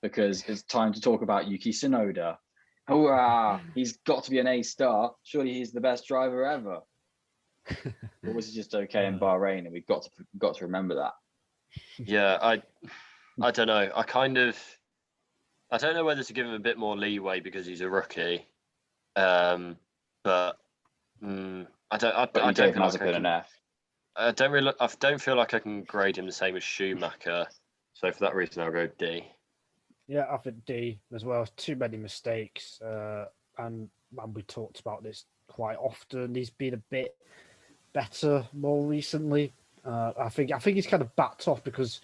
Because it's time to talk about Yuki Tsunoda. Hurrah! He's got to be an A star. Surely he's the best driver ever. Or was he just okay in Bahrain? And we've got to remember that. Yeah, I don't know. I don't know whether to give him a bit more leeway because he's a rookie. But I don't feel like an F. I don't feel like I can grade him the same as Schumacher. So for that reason, I'll go D. Yeah, I think D as well. Too many mistakes, and we talked about this quite often. He's been a bit better more recently. I think he's kind of backed off because,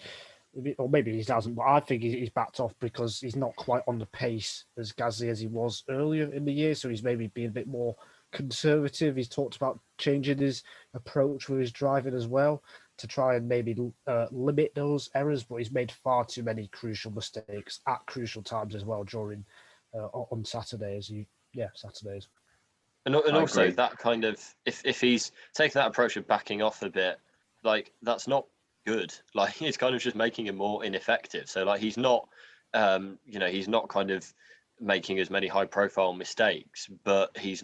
or maybe he hasn't, but I think he's backed off because he's not quite on the pace as Gasly as he was earlier in the year. So he's maybe being a bit more conservative. He's talked about changing his approach with his driving as well to try and maybe limit those errors, but he's made far too many crucial mistakes at crucial times as well during on Saturdays. Saturdays. And also agree. that kind of if he's taking that approach of backing off a bit, like that's not good. Like it's kind of just making him more ineffective. So like he's not, he's not kind of making as many high profile mistakes, but he's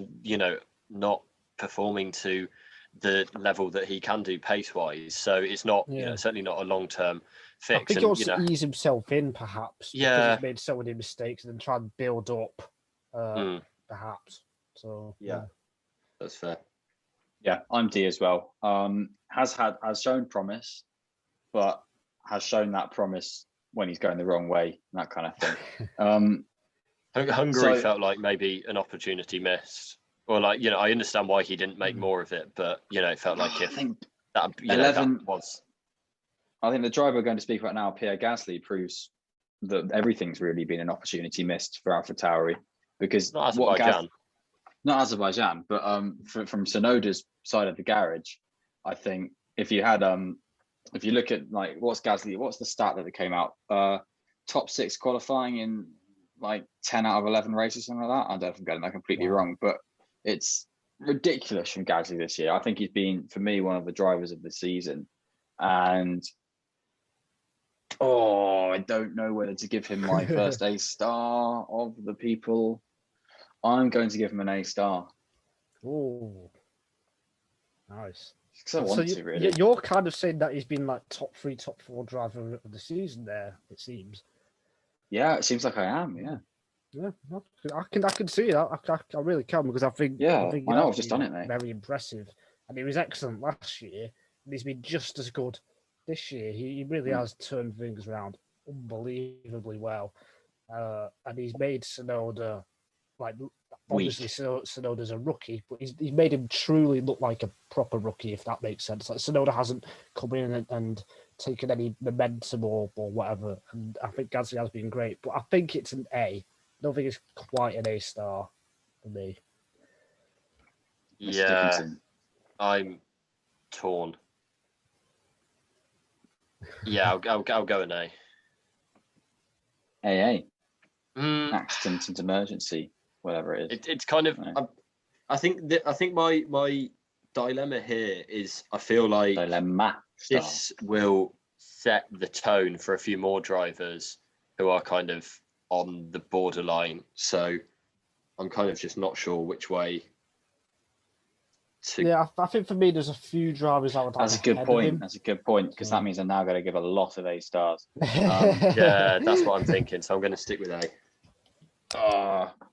not performing to the level that he can do pace wise. So it's not certainly not a long term fix. I think he wants to ease himself in, perhaps, because he's made so many mistakes, and then try and build up, perhaps. So that's fair. Yeah, I'm D as well. Has shown promise, but has shown that promise when he's going the wrong way, that kind of thing. Hungary felt like maybe an opportunity missed, or like I understand why he didn't make more of it, but it felt like I think the driver we're going to speak about now, Pierre Gasly, proves that everything's really been an opportunity missed for AlphaTauri, because not Azerbaijan, but from Tsunoda's side of the garage, I think if you look at like what's the stat that came out, top 6 qualifying in like 10 out of 11 races, something like that. I don't know if I'm getting that completely wrong, but it's ridiculous from Gasly this year. I think he's been, for me, one of the drivers of the season, and I don't know whether to give him my first A star of the people. I'm going to give him an A star. Oh, nice. So really. You're kind of saying that he's been like top 3, top 4 driver of the season there, it seems. Yeah, it seems like I am. Yeah, I can see that. I really can, because I think I know I've just done it, mate. Very impressive, and he was excellent last year, and he's been just as good this year. He really has turned things around unbelievably well, and he's made Tsunoda, like, obviously Tsunoda's a rookie, but he's made him truly look like a proper rookie, if that makes sense. Like Tsunoda hasn't come in and taken any momentum or whatever, and I think Gasly has been great, but I think it's an A. I don't think it's quite an A star for me. Yeah, I'm torn. Yeah, I'll go an A. AA. Accident and emergency, whatever it is. It's kind of. I think my dilemma here is I feel like this will set the tone for a few more drivers who are kind of on the borderline. So I'm kind of just not sure which way to... Yeah, I think for me there's a few drivers I would like. That's a good point. That's a good point, because that means I'm now going to give a lot of A stars. Yeah, that's what I'm thinking. So I'm going to stick with A.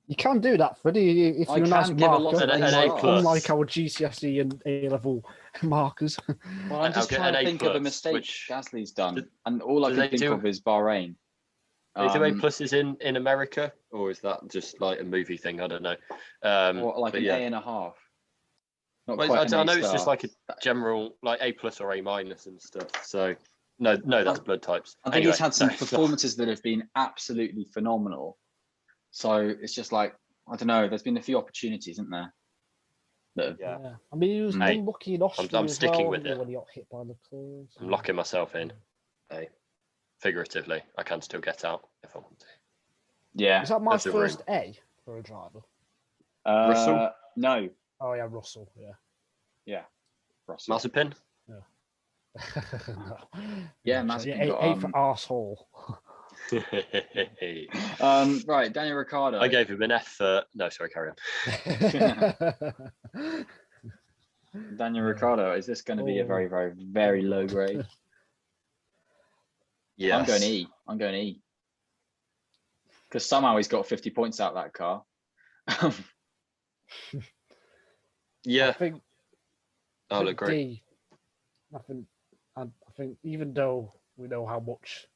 You can do that, Freddie, if you're a nice marker, unlike our GCSE and A-level markers. Well, I'm just trying to think of a mistake Gasly's done, and all I can think of is Bahrain. They do A pluses in America, or is that just like a movie thing? I don't know. Or like an A&a-half. I know it's just like a general like A plus or A minus and stuff. So no, that's blood types. I think he's had some performances that have been absolutely phenomenal. So it's just like, I don't know, there's been a few opportunities, isn't there? Yeah. I mean, he was unlucky in Austria. I'm sticking with it. When he got hit by the cars. I'm locking myself in. Figuratively, I can still get out if I want to. Yeah. Is that my first A for a driver? Russell? No. Oh yeah, Russell. Yeah. Yeah. Russell. Mazepin? No. Yeah, Mazepin. A for arsehole. Right, Daniel Ricciardo. I gave him an F for... No, sorry, carry on. Daniel Ricciardo, is this going to be a very, very, very low grade? Yeah, I'm going E. Because somehow he's got 50 points out of that car. Yeah. I think I'll agree. D, I think even though we know how much,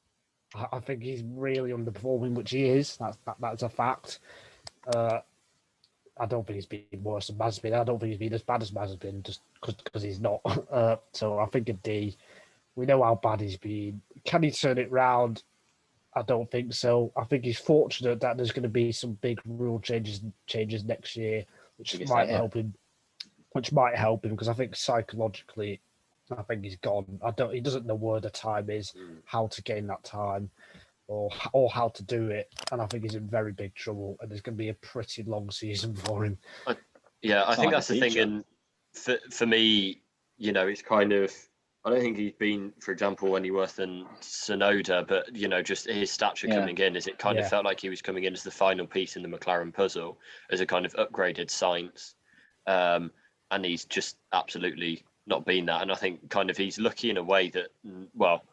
I think he's really underperforming, which he is. That's a fact. I don't think he's been worse than Mazepin. I don't think he's been as bad as Mazepin, just because he's not. So I think a D. We know how bad he's been. Can he turn it round? I don't think so. I think he's fortunate that there's going to be some big rule changes next year, which might help him. Which might help him, because I think psychologically, I think he's gone. He doesn't know where the time is, how to gain that time, or how to do it. And I think he's in very big trouble. And there's going to be a pretty long season for him. Yeah, I It's not think like a that's the thing. teacher. And for me, it's kind of, I don't think he's been, for example, any worse than Sonoda, but just his stature Yeah. coming in, as it kind of Yeah. felt like he was coming in as the final piece in the McLaren puzzle, as a kind of upgraded Sainz, and he's just absolutely not been that. And I think kind of he's lucky in a way that, well,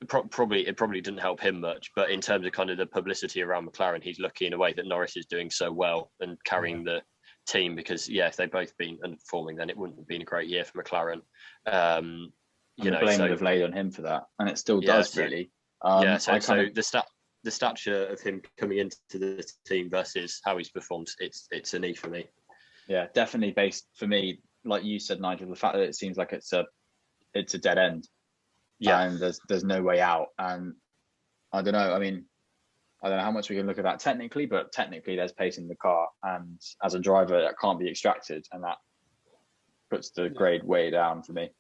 it probably didn't help him much, but in terms of kind of the publicity around McLaren, he's lucky in a way that Norris is doing so well and carrying the team, because if they'd both been underperforming, then it wouldn't have been a great year for McLaren. And the blame would have laid on him for that, and it still does, really. The stature of him coming into the team versus how he's performed, it's an E for me. Yeah, definitely based for me, like you said, Nigel, the fact that it seems like it's a dead end. Yeah, and there's no way out. And I don't know. I mean, I don't know how much we can look at that technically, but technically there's pace in the car, and as a driver, that can't be extracted, and that puts the grade way down for me.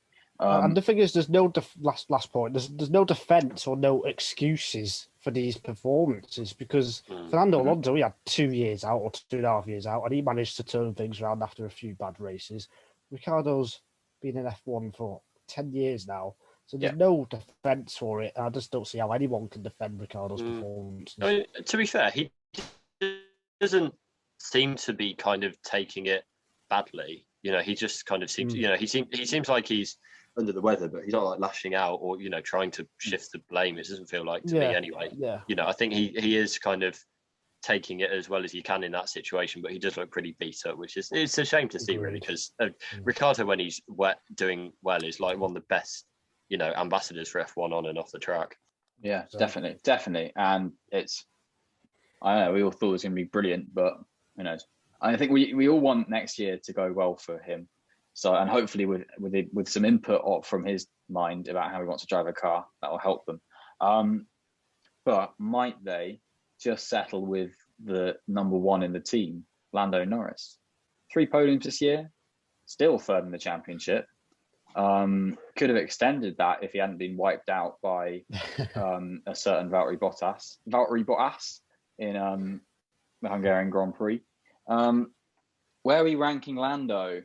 And the thing is, there's no last point. There's no defense or no excuses for these performances, because Fernando Alonso, he had 2 years out or 2.5 years out, and he managed to turn things around after a few bad races. Ricciardo's been in F1 for 10 years now, so there's no defense for it. And I just don't see how anyone can defend Ricciardo's performances. I mean, to be fair, he doesn't seem to be kind of taking it badly. He just kind of seems, he seems like he's under the weather, but he's not like lashing out or trying to shift the blame. It doesn't feel like to me anyway. Yeah. I think he is kind of taking it as well as he can in that situation, but he does look pretty beat up, which is, it's a shame to see, really, because Ricciardo, when he's doing well, is like one of the best ambassadors for F1 on and off the track. Yeah, so. definitely, and I don't know, we all thought it was going to be brilliant, but I think we all want next year to go well for him. So, and hopefully with some input from his mind about how he wants to drive a car, that will help them. But might they just settle with the number one in the team, Lando Norris? 3 podiums this year, still third in the championship. Could have extended that if he hadn't been wiped out by a certain Valtteri Bottas in the Hungarian Grand Prix. Where are we ranking Lando?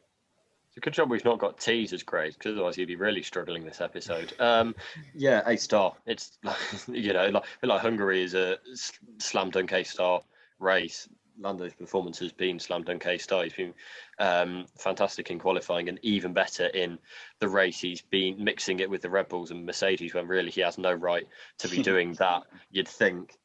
It's a good job we've not got T's as grades, because otherwise he'd be really struggling this episode. A-star. It's like Hungary is a slam dunk A-star race. Lando's performance has been slam dunk A-star. He's been fantastic in qualifying, and even better in the race. He's been mixing it with the Red Bulls and Mercedes when really he has no right to be doing that, you'd think.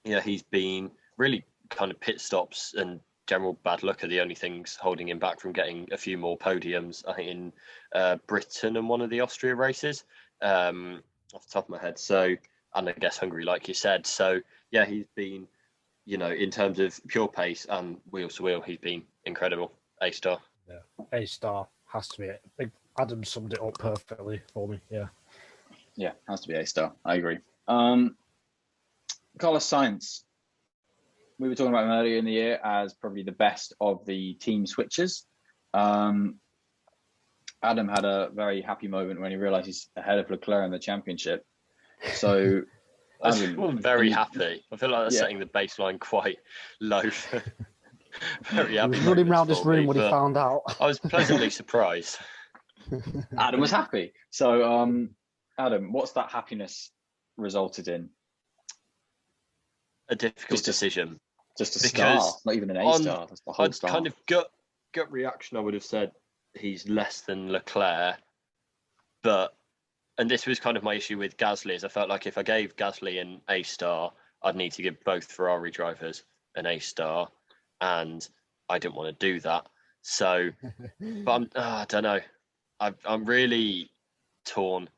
He's been really kind of pit stops and general bad luck are the only things holding him back from getting a few more podiums, I think, in Britain and one of the Austria races, off the top of my head. So, and I guess Hungary, like you said. So, yeah, he's been, in terms of pure pace and wheel to wheel, he's been incredible. A-star. Yeah, A-star has to be it. Adam summed it up perfectly for me. Yeah, has to be A-star. I agree. Carlos Sainz. We were talking about him earlier in the year as probably the best of the team switchers. Adam had a very happy moment when he realised he's ahead of Leclerc in the championship. So I wasn't very happy. I feel like that's setting the baseline quite low. Very happy. He was running around this room when he found out. I was pleasantly surprised. Adam was happy. So, Adam, what's that happiness resulted in? A difficult decision. Just a star, not even an A-star. That's the whole star. Kind of gut reaction, I would have said he's less than Leclerc. And this was kind of my issue with Gasly, is I felt like if I gave Gasly an A-star, I'd need to give both Ferrari drivers an A-star, and I didn't want to do that. So, but I don't know. I'm really torn.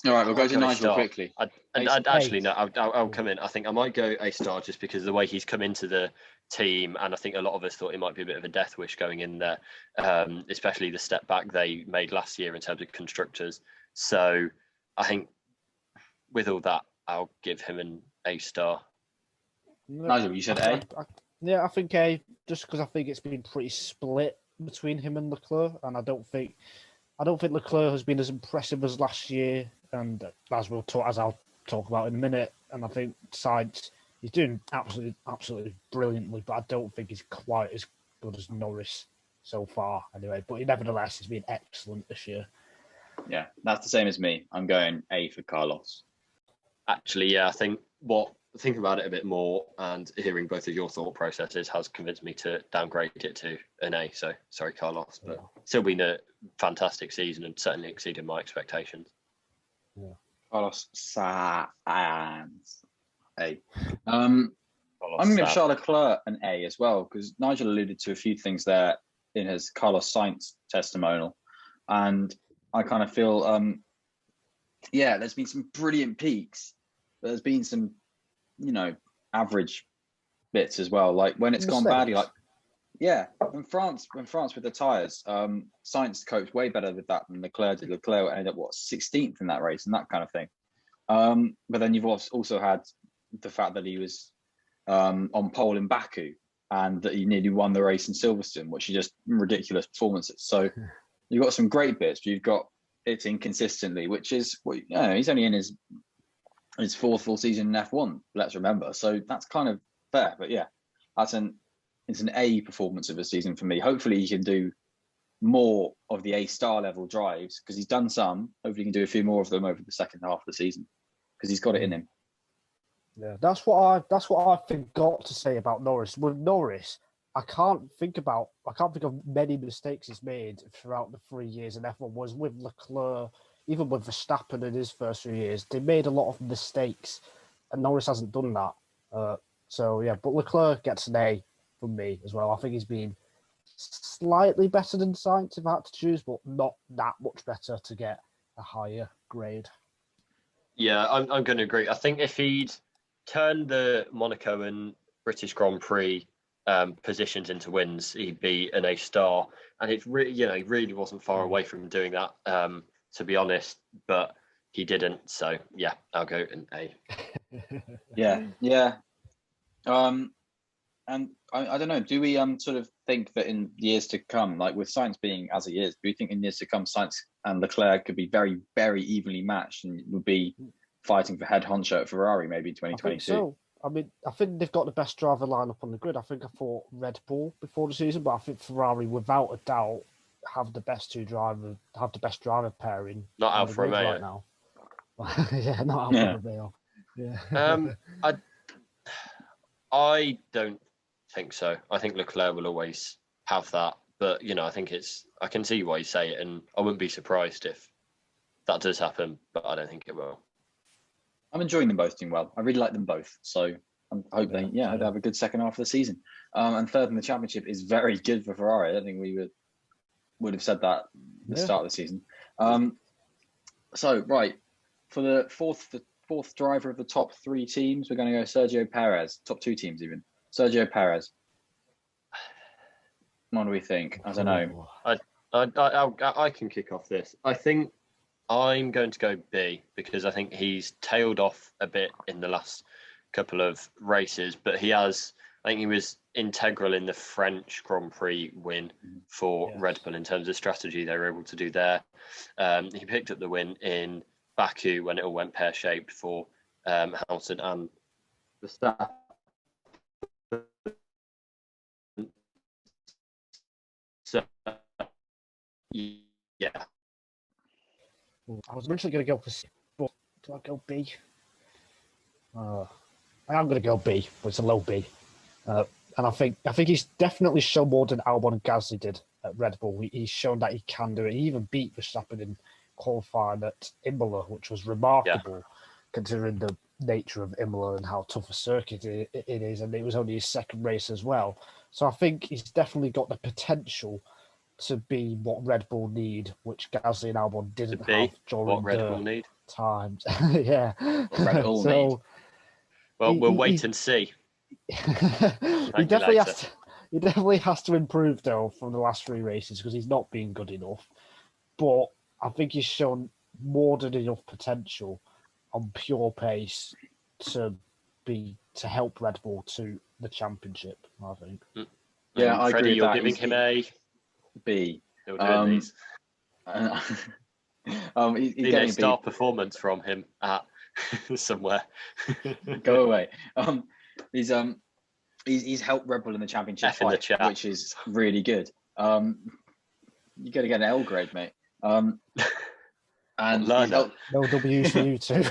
All right, we'll go to Nigel quickly. I'll come in. I think I might go A-star just because of the way he's come into the team, and I think a lot of us thought it might be a bit of a death wish going in there, especially the step back they made last year in terms of constructors. So I think with all that, I'll give him an A-star. Nigel, you said A? I think A, just because I think it's been pretty split between him and Leclerc, and I don't think Leclerc has been as impressive as last year, and as I'll talk about in a minute. And I think Sainz he's doing absolutely brilliantly, but I don't think he's quite as good as Norris so far anyway. But nevertheless, he's been excellent this year. Yeah, that's the same as me. I'm going A for Carlos. Actually, yeah, I think thinking about it a bit more and hearing both of your thought processes has convinced me to downgrade it to an A. So sorry, Carlos, but still been a fantastic season and certainly exceeded my expectations. Yeah. Carlos Sainz, A. I'm going to give Charles Leclerc an A as well, because Nigel alluded to a few things there in his Carlos Sainz testimonial, and I kind of feel, there's been some brilliant peaks. There's been some, average bits as well. Like when it's gone badly, when France with the tyres, Sainz coped way better with that than Leclerc did. Leclerc ended up 16th in that race and that kind of thing. But then you've also had the fact that he was on pole in Baku and that he nearly won the race in Silverstone, which are just ridiculous performances. So you've got some great bits, but you've got it inconsistently, which is, he's only in his fourth full season in F1, let's remember. So that's kind of fair. But yeah, it's an A performance of the season for me. Hopefully he can do more of the A-star level drives, because he's done some. Hopefully he can do a few more of them over the second half of the season, because he's got it in him. Yeah, that's what I forgot to say about Norris. With Norris, I can't think of many mistakes he's made throughout the 3 years in F1. Was with Leclerc, even with Verstappen in his first 3 years, they made a lot of mistakes, and Norris hasn't done that. But Leclerc gets an A from me as well. I think he's been slightly better than Sainz if I had to choose, but not that much better to get a higher grade. Yeah, I'm going to agree. I think if he'd turned the Monaco and British Grand Prix positions into wins, he'd be an A-star, and he really wasn't far away from doing that, to be honest, but he didn't. So yeah, I'll go an A. Yeah. And I don't know, do we sort of think that in years to come, like with Sainz being as he is, do we think in years to come Sainz and Leclerc could be very, very evenly matched and would be fighting for head honcho at Ferrari maybe in 2022? I think so. I mean, I think they've got the best driver lineup on the grid. I thought Red Bull before the season, but I think Ferrari, without a doubt, have the best driver pairing. Not Alfa Romeo right now. Yeah, not Alfa Romeo. Yeah. I don't think so. I think Leclerc will always have that, but I think I can see why you say it, and I wouldn't be surprised if that does happen, but I don't think it will. I'm enjoying them both doing well. I really like them both, so I hope they have a good second half of the season. And third in the championship is very good for Ferrari. I don't think we would have said that at the start of the season. So right, for the fourth driver of the top three teams, we're going to go Sergio Perez. Top two teams even. Sergio Perez. What do we think? I don't know. I can kick off this. I think I'm going to go B, because I think he's tailed off a bit in the last couple of races, but I think he was integral in the French Grand Prix win for Red Bull in terms of strategy they were able to do there. He picked up the win in Baku when it all went pear-shaped for Hamilton and Verstappen. So, yeah. I was originally going to go for C, but do I go B? I am going to go B, but it's a low B. And I think he's definitely shown more than Albon and Gasly did at Red Bull. He's shown that he can do it. He even beat Verstappen in qualifying at Imola, which was remarkable considering the nature of Imola and how tough a circuit it is. And it was only his second race as well. So I think he's definitely got the potential to be what Red Bull need, which Gasly and Albon didn't have during the times. Yeah. Red Bull need. Well, we'll wait and see. He definitely has to improve though from the last three races, because he's not been good enough. But I think he's shown more than enough potential on pure pace to help Red Bull to the championship, I think. Yeah, I Freddie, agree. You're giving him a B. He's getting a star performance from him at somewhere. Go away. He's helped Red Bull in the championship F in the fight, chat. which is really good. You got to get an L grade, mate. And No W's for you too.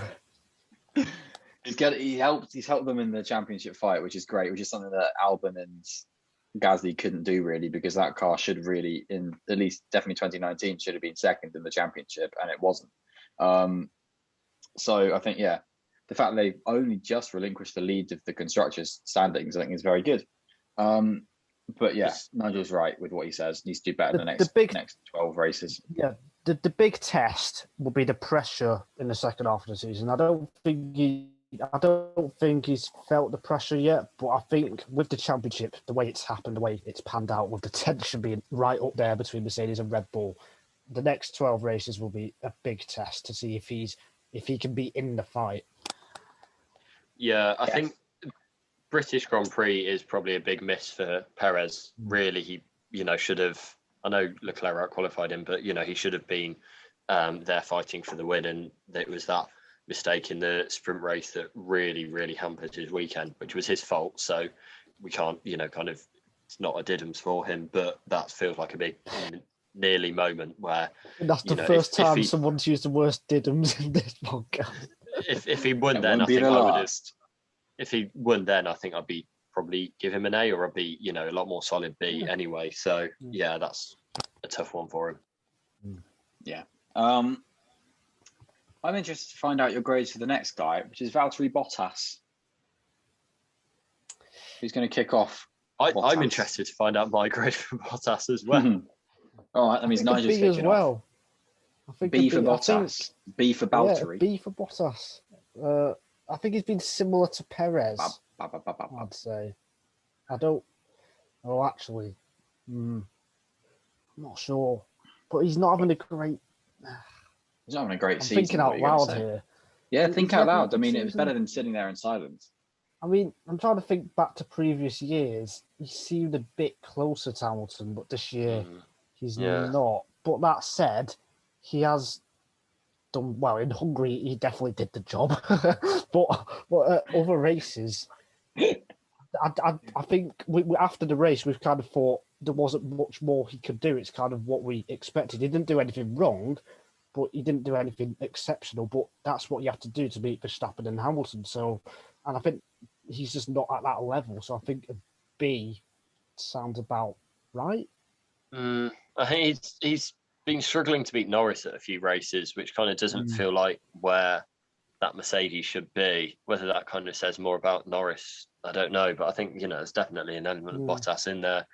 He's helped them in the championship fight, which is great, which is something that Albon and Gasly couldn't do really, because that car should really, in at least definitely 2019, should have been second in the championship, and it wasn't. So I think, the fact that they've only just relinquished the lead of the constructors' standings, I think is very good. But Nigel's right with what he says. Needs to do better in the next 12 races. Yeah, the big test will be the pressure in the second half of the season. I don't think he's felt the pressure yet, but I think with the championship, the way it's happened, the way it's panned out, with the tension being right up there between Mercedes and Red Bull, the next 12 races will be a big test to see if he can be in the fight. Yeah, I think British Grand Prix is probably a big miss for Perez. Really, he should have. I know Leclerc out-qualified him, but he should have been there fighting for the win, and it was that mistake in the sprint race that really, really hampered his weekend, which was his fault. So we can't, it's not a Diddums for him, but that feels like a big nearly moment where that's the first time someone's used the worst Diddums in this podcast. If he won, then I think I would have. If he won, then I think I'd be probably give him an A, or I'd be a lot more solid B anyway. So that's a tough one for him. Yeah. I'm interested to find out your grades for the next guy, which is Valtteri Bottas. Who's going to kick off? I'm interested to find out my grade for Bottas as well. All right, that means Nigel's B as well. I think B for Bottas. B for Valtteri. Yeah, B for Bottas. I think he's been similar to Perez. I'd say. I don't. Oh, actually, I'm not sure. But he's not having a great. He's not having a great I'm season. Thinking out loud here. Yeah, think out loud. I mean, it was better than sitting there in silence. I mean, I'm trying to think back to previous years. He seemed a bit closer to Hamilton, but this year he's not. But that said, he has done well in Hungary. He definitely did the job. but other races, I think after the race, we've kind of thought there wasn't much more he could do. It's kind of what we expected. He didn't do anything wrong, but he didn't do anything exceptional. But that's what you have to do to beat Verstappen and Hamilton. So, and I think he's just not at that level. So I think a B sounds about right. I think he's been struggling to beat Norris at a few races, which kind of doesn't feel like where that Mercedes should be. Whether that kind of says more about Norris, I don't know. But I think, there's definitely an element of Bottas in there.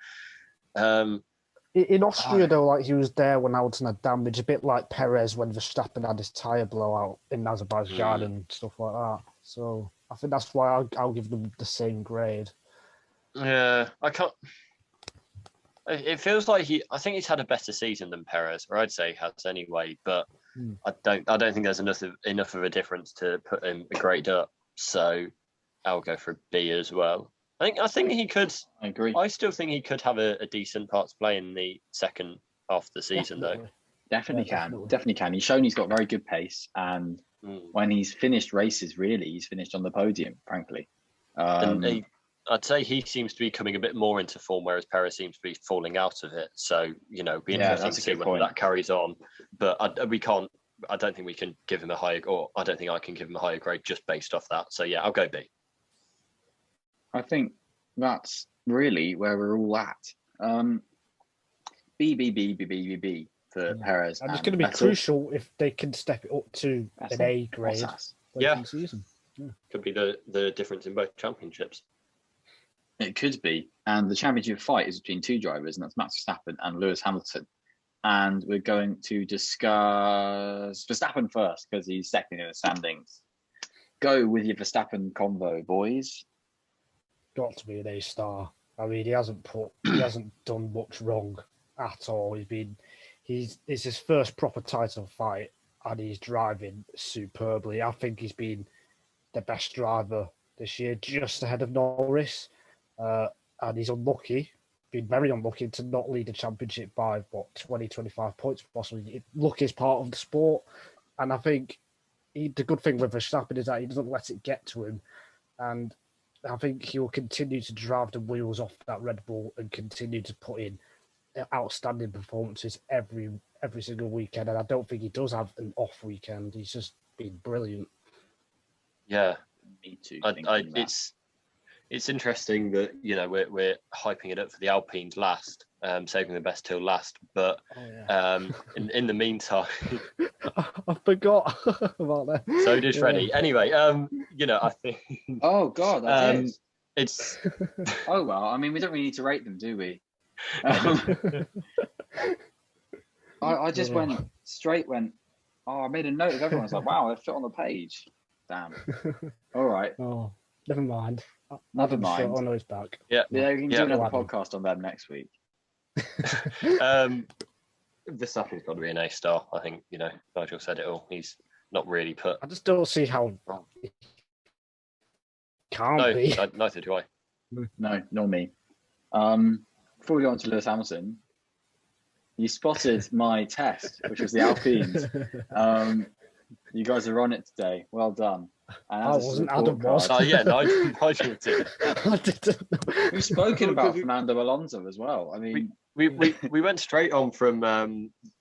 In Austria, though, like he was there when Hamilton had damage, a bit like Perez when Verstappen had his tyre blowout in Azerbaijan and stuff like that. So I think that's why I'll give them the same grade. Yeah, I can't. It feels like I think he's had a better season than Perez, or I'd say he has anyway. But I don't think there's enough of a difference to put him a grade up. So I'll go for a B as well. I think he could. I agree. I still think he could have a decent part to play in the second half of the season, though. Definitely can. He's shown he's got very good pace, and when he's finished races, really, he's finished on the podium. Frankly, and I'd say he seems to be coming a bit more into form, whereas Perez seems to be falling out of it. So be interesting to see whether that carries on. But we can't. I don't think we can give him a higher, or I don't think I can give him a higher grade just based off that. So I'll go B. I think that's really where we're all at. B for Perez. And it's going to be crucial if they can step it up to an A grade. Season. Could be the difference in both championships. It could be. And the championship fight is between two drivers, and that's Max Verstappen and Lewis Hamilton. And we're going to discuss Verstappen first, because he's second in the standings. Go with your Verstappen convo, boys. Got to be an A star. I mean, he hasn't done much wrong at all. It's his first proper title fight, and he's driving superbly. I think he's been the best driver this year, just ahead of Norris. And he's unlucky, been very unlucky to not lead the championship by 20, 25 points possibly. Luck is part of the sport, and I think the good thing with Verstappen is that he doesn't let it get to him. And I think he will continue to drive the wheels off that Red Bull and continue to put in outstanding performances every single weekend. And I don't think he does have an off weekend. He's just been brilliant. Yeah, me too. It's interesting that we're hyping it up for the Alpines last, saving the best till last. But in the meantime, I forgot about that. So did Freddie. Anyway, I think. Oh God, I did. It's. Oh well, I mean, we don't really need to rate them, do we? I just went. Oh, I made a note of everyone. I was like, wow, they fit on the page. Damn. All right. Oh, never mind. Never mind. On his back. Yeah. Yeah, we can do another podcast on them next week. Verstappen's got to be an A star. I think Nigel said it all. He's not really put. I just don't see how. It can't be. Neither do I. No, nor me. Before we go on to Lewis Hamilton, you spotted my test, which was the Alpines. You guys are on it today. Well done. And I wasn't. Adam was. Oh yeah, Nigel did. I didn't. We've spoken about Fernando Alonso as well. I mean, we went straight on from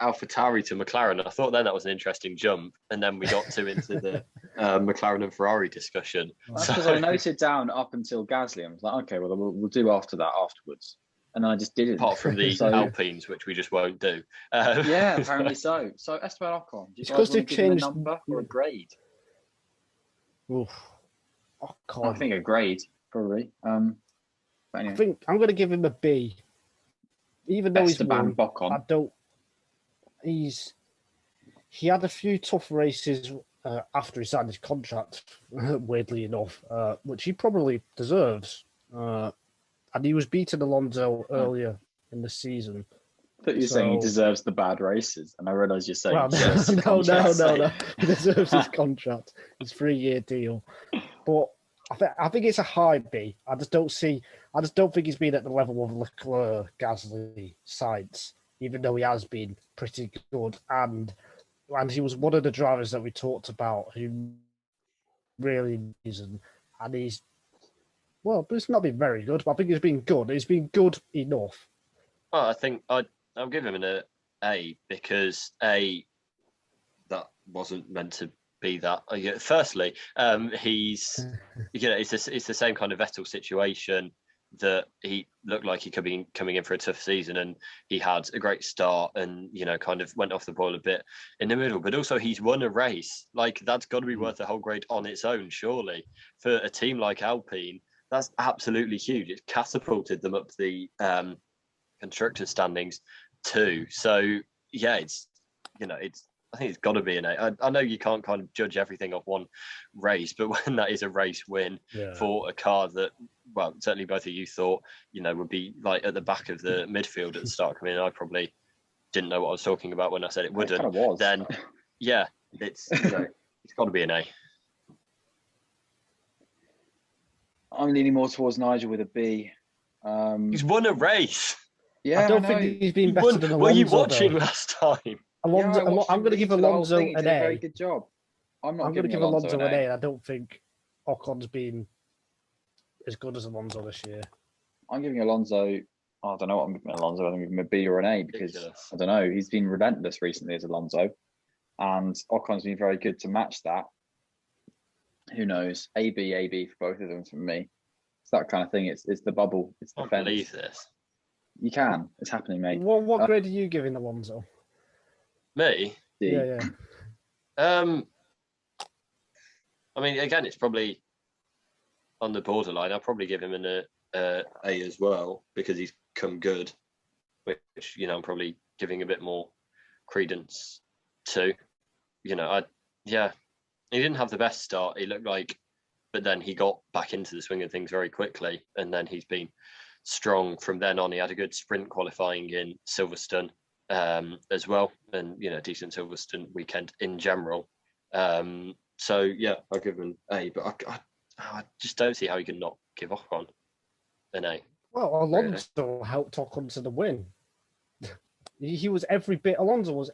AlphaTauri to McLaren. I thought then that was an interesting jump, and then we got into the McLaren and Ferrari discussion. That's because I noted down up until Gasly. I was like, okay, well, we'll do after that afterwards. And I just didn't. Apart from the Alpines, which we just won't do. Yeah, apparently so. So Esteban Ocon, do you guys want to give him a number or a grade? Oof. I think a grade, probably. Anyway. I think I'm going to give him a B. Even though Esteban Ocon. I don't. He had a few tough races after he signed his contract, weirdly enough, which he probably deserves. And he was beating Alonso earlier in the season. I thought you were saying he deserves the bad races, and I realise you're saying no. He deserves his contract, his 3-year deal. But I think it's a high B. I just don't think he's been at the level of Leclerc, Gasly, Sainz, even though he has been pretty good. And he was one of the drivers that we talked about who really isn't, and he's. Well, but it's not been very good, but I think it's been good. It's been good enough. Well, I think I'll give him an A because that wasn't meant to be that. Firstly, he's it's the same kind of Vettel situation that he looked like he could be coming in for a tough season, and he had a great start and kind of went off the boil a bit in the middle. But also he's won a race. Like that's got to be worth a whole grade on its own, surely, for a team like Alpine. That's absolutely huge. It's catapulted them up the constructor standings too. So yeah, I think it's got to be an A. I know you can't kind of judge everything off one race, but when that is a race win for a car that, well, certainly both of you thought would be like at the back of the midfield at the start coming in, I probably didn't know what I was talking about when I said it wouldn't. It kind of was. Then yeah, it's got to be an A. I'm leaning more towards Nigel with a B. He's won a race. Yeah, I don't think he's been better than Alonso. Were you watching last time? Alonso, I'm going to give Alonso an A. Very good job. I'm going to give Alonso an A. And I don't think Ocon's been as good as Alonso this year. I'm giving Alonso. I don't know what I'm giving Alonso. I'm giving him a B or an A because I don't know. He's been relentless recently as Alonso, and Ocon's been very good to match that. Who knows? A B for both of them from me. It's that kind of thing. It's the bubble. It's the fence. I believe this. You can. It's happening, mate. What grade are you giving Alonso? Me? D. Yeah. I mean, again, it's probably on the borderline. I'll probably give him an A as well because he's come good, which I'm probably giving a bit more credence to. He didn't have the best start. He looked like, but then he got back into the swing of things very quickly, and then he's been strong from then on. He had a good sprint qualifying in Silverstone as well, and decent Silverstone weekend in general. So yeah, I'll give him an A, but I just don't see how he can not give Ocon an A. Well, Alonso helped Ocon to the win. Alonso was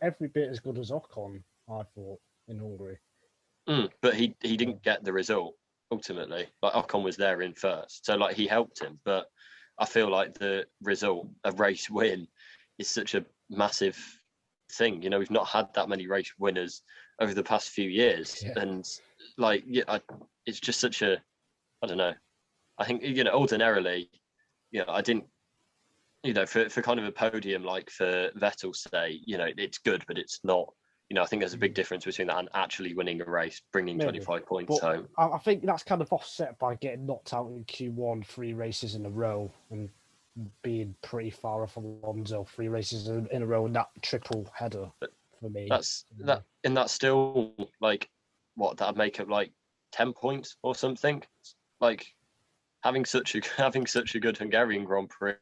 every bit as good as Ocon, I thought, in Hungary. But he didn't get the result. ultimately. Like Ocon was there in first, so like he helped him. But I feel like the result, a race win, is such a massive thing. We've not had that many race winners over the past few years, and like it's just such a, I don't know. I think ordinarily, I didn't. For kind of a podium like for Vettel's say, it's good, but it's not. I think there's a big difference between that and actually winning a race, bringing 25 points home. I think that's kind of offset by getting knocked out in Q1 3 races in a row and being pretty far off Alonso 3 races in a row and that triple header for me. That's still like what that'd make up like 10 points or something. Like having such a good Hungarian Grand Prix.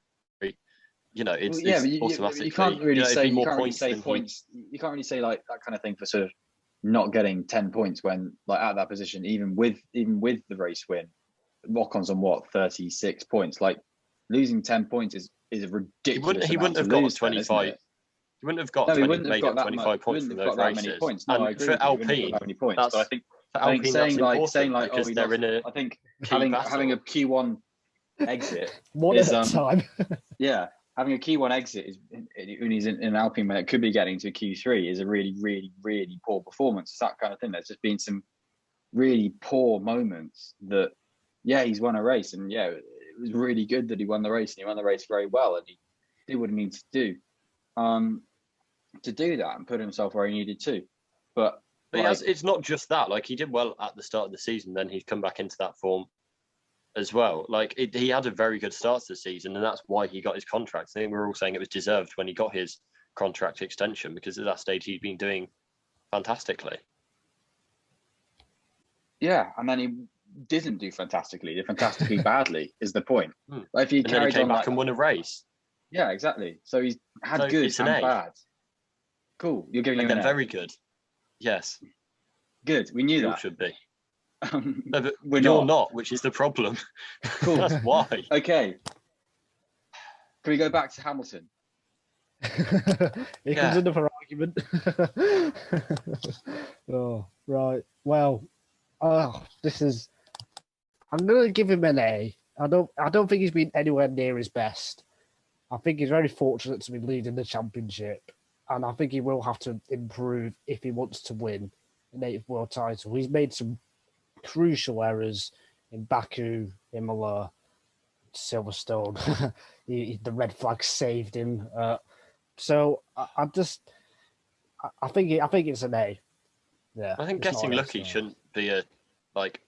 It's automatically. You can't really say more points. You can't really say like that kind of thing for sort of not getting 10 points when like at that position, even with the race win, Ocon's on 36 points. Like losing 10 points is a ridiculous. He wouldn't have got 25. He wouldn't have got 25 points from those races. Points. No, I agree for Alpine, that many points. But I think saying because they're in a. I think having a Q1 exit one at a time. Yeah. Having a Q1 exit when he's in Alpine when it could be getting to Q3 is a really, really, really poor performance. It's that kind of thing. There's just been some really poor moments that, he's won a race and it was really good that he won the race and he won the race very well and he did what he needs to do that and put himself where he needed to. But it's not just that. Like he did well at the start of the season, then he's come back into that form as well. Like he had a very good start to the season and that's why he got his contract. I think we're all saying it was deserved when he got his contract extension because at that stage he'd been doing fantastically. Yeah, and then he didn't do fantastically. He did fantastically badly is the point. Like if he and then he came back and won a race. Yeah, exactly. So he's had good and bad. Cool. You're giving him an A. Very good. Yes. Good. We knew that. Should be. No, but you're not, which is the problem. Cool. That's why. Okay. Can we go back to Hamilton? Here comes another argument. Oh, right. Well, this is. I'm going to give him an A. I don't think he's been anywhere near his best. I think he's very fortunate to be leading the championship, and I think he will have to improve if he wants to win an 8th world title. He's made some crucial errors in Baku, Imola, Silverstone. The red flag saved him. So I think it's an A. Yeah, I think getting lucky shouldn't be a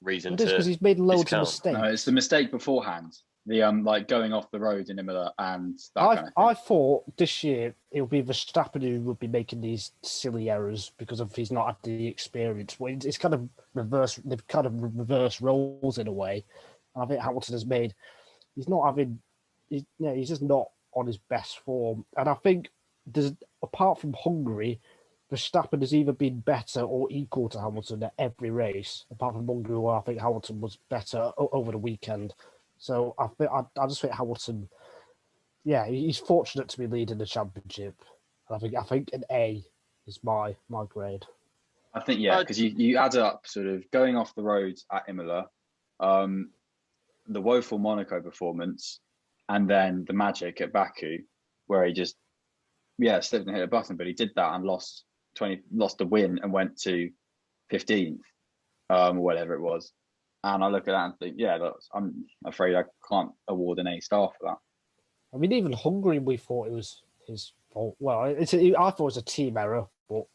reason to. Because he's made loads of mistakes. No, it's the mistake beforehand. The going off the road in Imola and that kind of thing. I thought this year it would be Verstappen who would be making these silly errors because he's not had the experience. Well, it's kind of reverse. They've kind of reverse roles in a way. And I think Hamilton has made. He's just not on his best form. And I think apart from Hungary, Verstappen has either been better or equal to Hamilton at every race. Apart from Hungary, where I think Hamilton was better over the weekend. So I just think Hamilton, he's fortunate to be leading the championship. And I think an A is my grade. I think because you add up sort of going off the roads at Imola, the woeful Monaco performance, and then the magic at Baku, where he just slipped and hit a button, but he did that and lost the win and went to 15th, or whatever it was. And I look at that and think, I'm afraid I can't award an A star for that. I mean, even Hungary, we thought it was his fault. Well, I thought it was a team error, but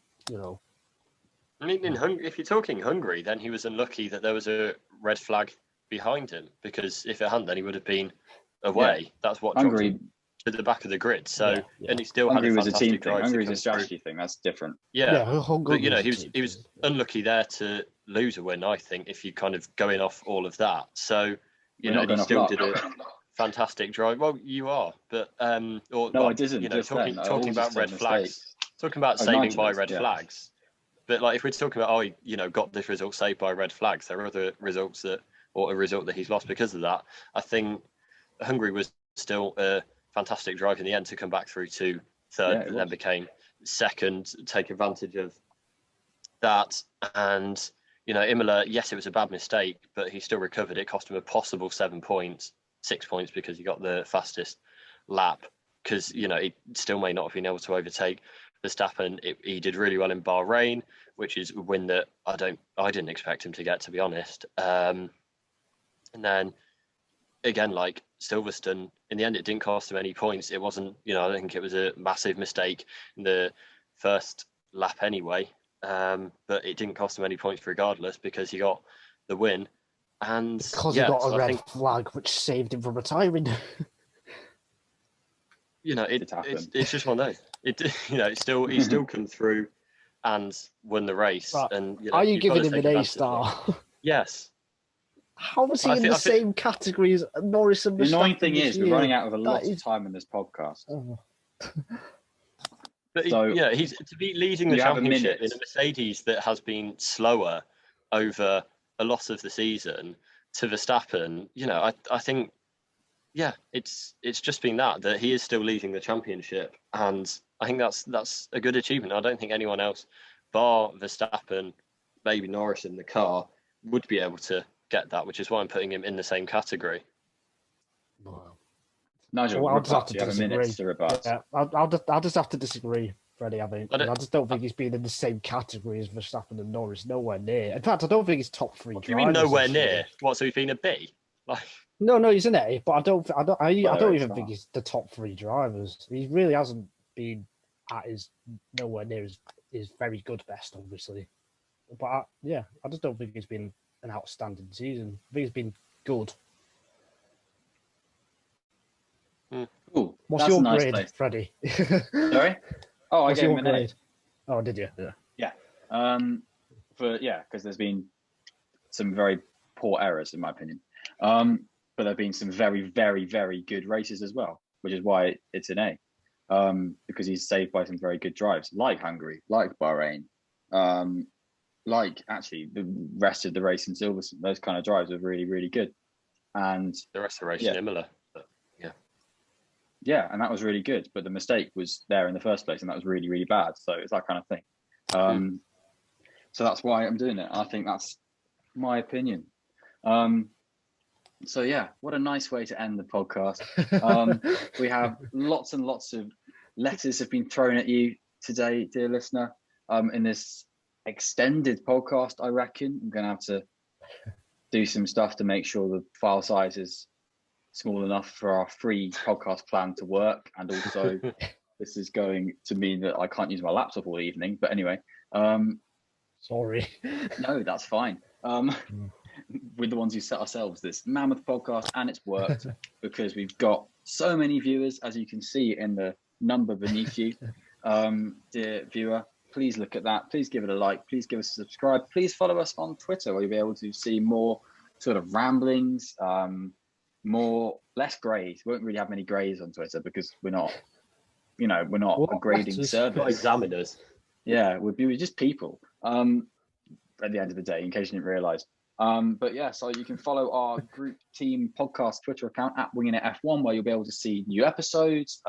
I mean, if you're talking Hungary, then he was unlucky that there was a red flag behind him because if it hadn't, then he would have been away. Yeah. That's what Hungary to the back of the grid. So and he still Hungary had a fantastic was a team thing. Hungary's a strategy thing. That's different. But he was unlucky there to lose a win. I think if you kind of going off all of that, so he still did a fantastic drive. Well, you are, but I didn't. Talking about red flags, talking about saving by red flags. But if we're talking about got this result saved by red flags, there are other results or a result that he's lost because of that. I think Hungary was still a fantastic drive in the end to come back through to third and then became second, take advantage of that. And, Imola, yes, it was a bad mistake, but he still recovered. It cost him a possible 7 points, 6 points because he got the fastest lap. Because, he still may not have been able to overtake Verstappen. He did really well in Bahrain, which is a win that I didn't expect him to get, to be honest. And then again, like Silverstone, in the end, it didn't cost him any points. It wasn't, I don't think it was a massive mistake in the first lap anyway. But it didn't cost him any points regardless because he got the win. And because he got a red flag, which saved him from retiring. It's just one of those. He still come through and won the race. Right. And are you giving him an A star? Yes. How was he in the same category as Norris and Verstappen? The annoying thing is, we're running out of a lot of time in this podcast. Oh. But he's to be leading the championship in a Mercedes that has been slower over a lot of the season to Verstappen. I think, it's just been that he is still leading the championship, and I think that's a good achievement. I don't think anyone else, bar Verstappen, maybe Norris in the car, would be able to get that, which is why I'm putting him in the same category. Wow. Nigel, I'll just have to disagree. Yeah, I'll just have to disagree, Freddie. I just don't think he's been in the same category as Verstappen and Norris. Nowhere near. In fact, I don't think he's top three. What do you mean nowhere near? What? So he's been a B? No, he's an A, but I don't even think he's the top three drivers. He really hasn't been at his nowhere near his very good best, obviously. But I just don't think he's been an outstanding season. I think he's been good. Ooh, what's your grade, Freddie? Sorry? Oh, I gave him an A. Oh, did you? Yeah. Because there's been some very poor errors, in my opinion. But there have been some very, very, very good races as well, which is why it's an A. Because he's saved by some very good drives, like Hungary, like Bahrain, like actually the rest of the race in Silverstone. Those kind of drives are really, really good. And the rest of the race in Imola. Yeah, and that was really good. But the mistake was there in the first place, and that was really, really bad. So it's that kind of thing. So that's why I'm doing it. I think that's my opinion. So yeah, what a nice way to end the podcast. We have lots and lots of letters have been thrown at you today, dear listener. In this extended podcast, I reckon I'm going to have to do some stuff to make sure the file size is small enough for our free podcast plan to work. And also this is going to mean that I can't use my laptop all evening. But anyway, sorry. No, that's fine. We're the ones who set ourselves this mammoth podcast, and it's worked because we've got so many viewers, as you can see in the number beneath you. Dear viewer, please look at that. Please give it a like. Please give us a subscribe. Please follow us on Twitter, where you'll be able to see more sort of ramblings, less grays. We won't really have many grays on Twitter because we're not a grading service. Not examiners. Yeah, we're just people. At the end of the day, in case you didn't realise. But yeah, so you can follow our group team podcast Twitter account at Winging It F1, where you'll be able to see new episodes,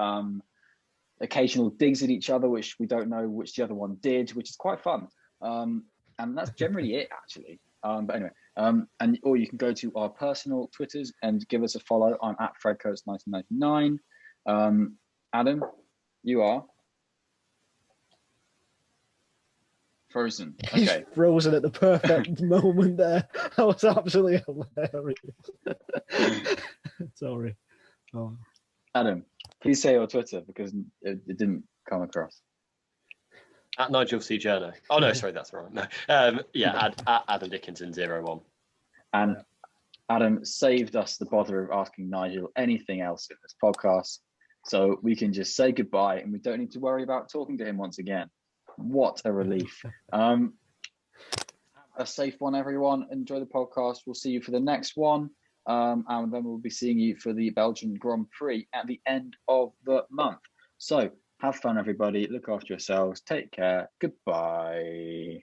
occasional digs at each other, which we don't know which the other one did, which is quite fun. And that's generally it, actually. But anyway, or you can go to our personal Twitters and give us a follow. I'm at FredCoates1999. Adam, you are frozen. Okay. He's frozen at the perfect moment there. That was absolutely hilarious. Sorry. Oh. Adam, please say your Twitter because it didn't come across. At Nigel C. Journo. Oh no, sorry, that's wrong. No. At Adam Dickinson 01. And Adam saved us the bother of asking Nigel anything else in this podcast. So we can just say goodbye and we don't need to worry about talking to him once again. What a relief. Have a safe one, everyone. Enjoy the podcast. We'll see you for the next one. And then we'll be seeing you for the Belgian Grand Prix at the end of the month. So have fun, everybody. Look after yourselves. Take care. Goodbye.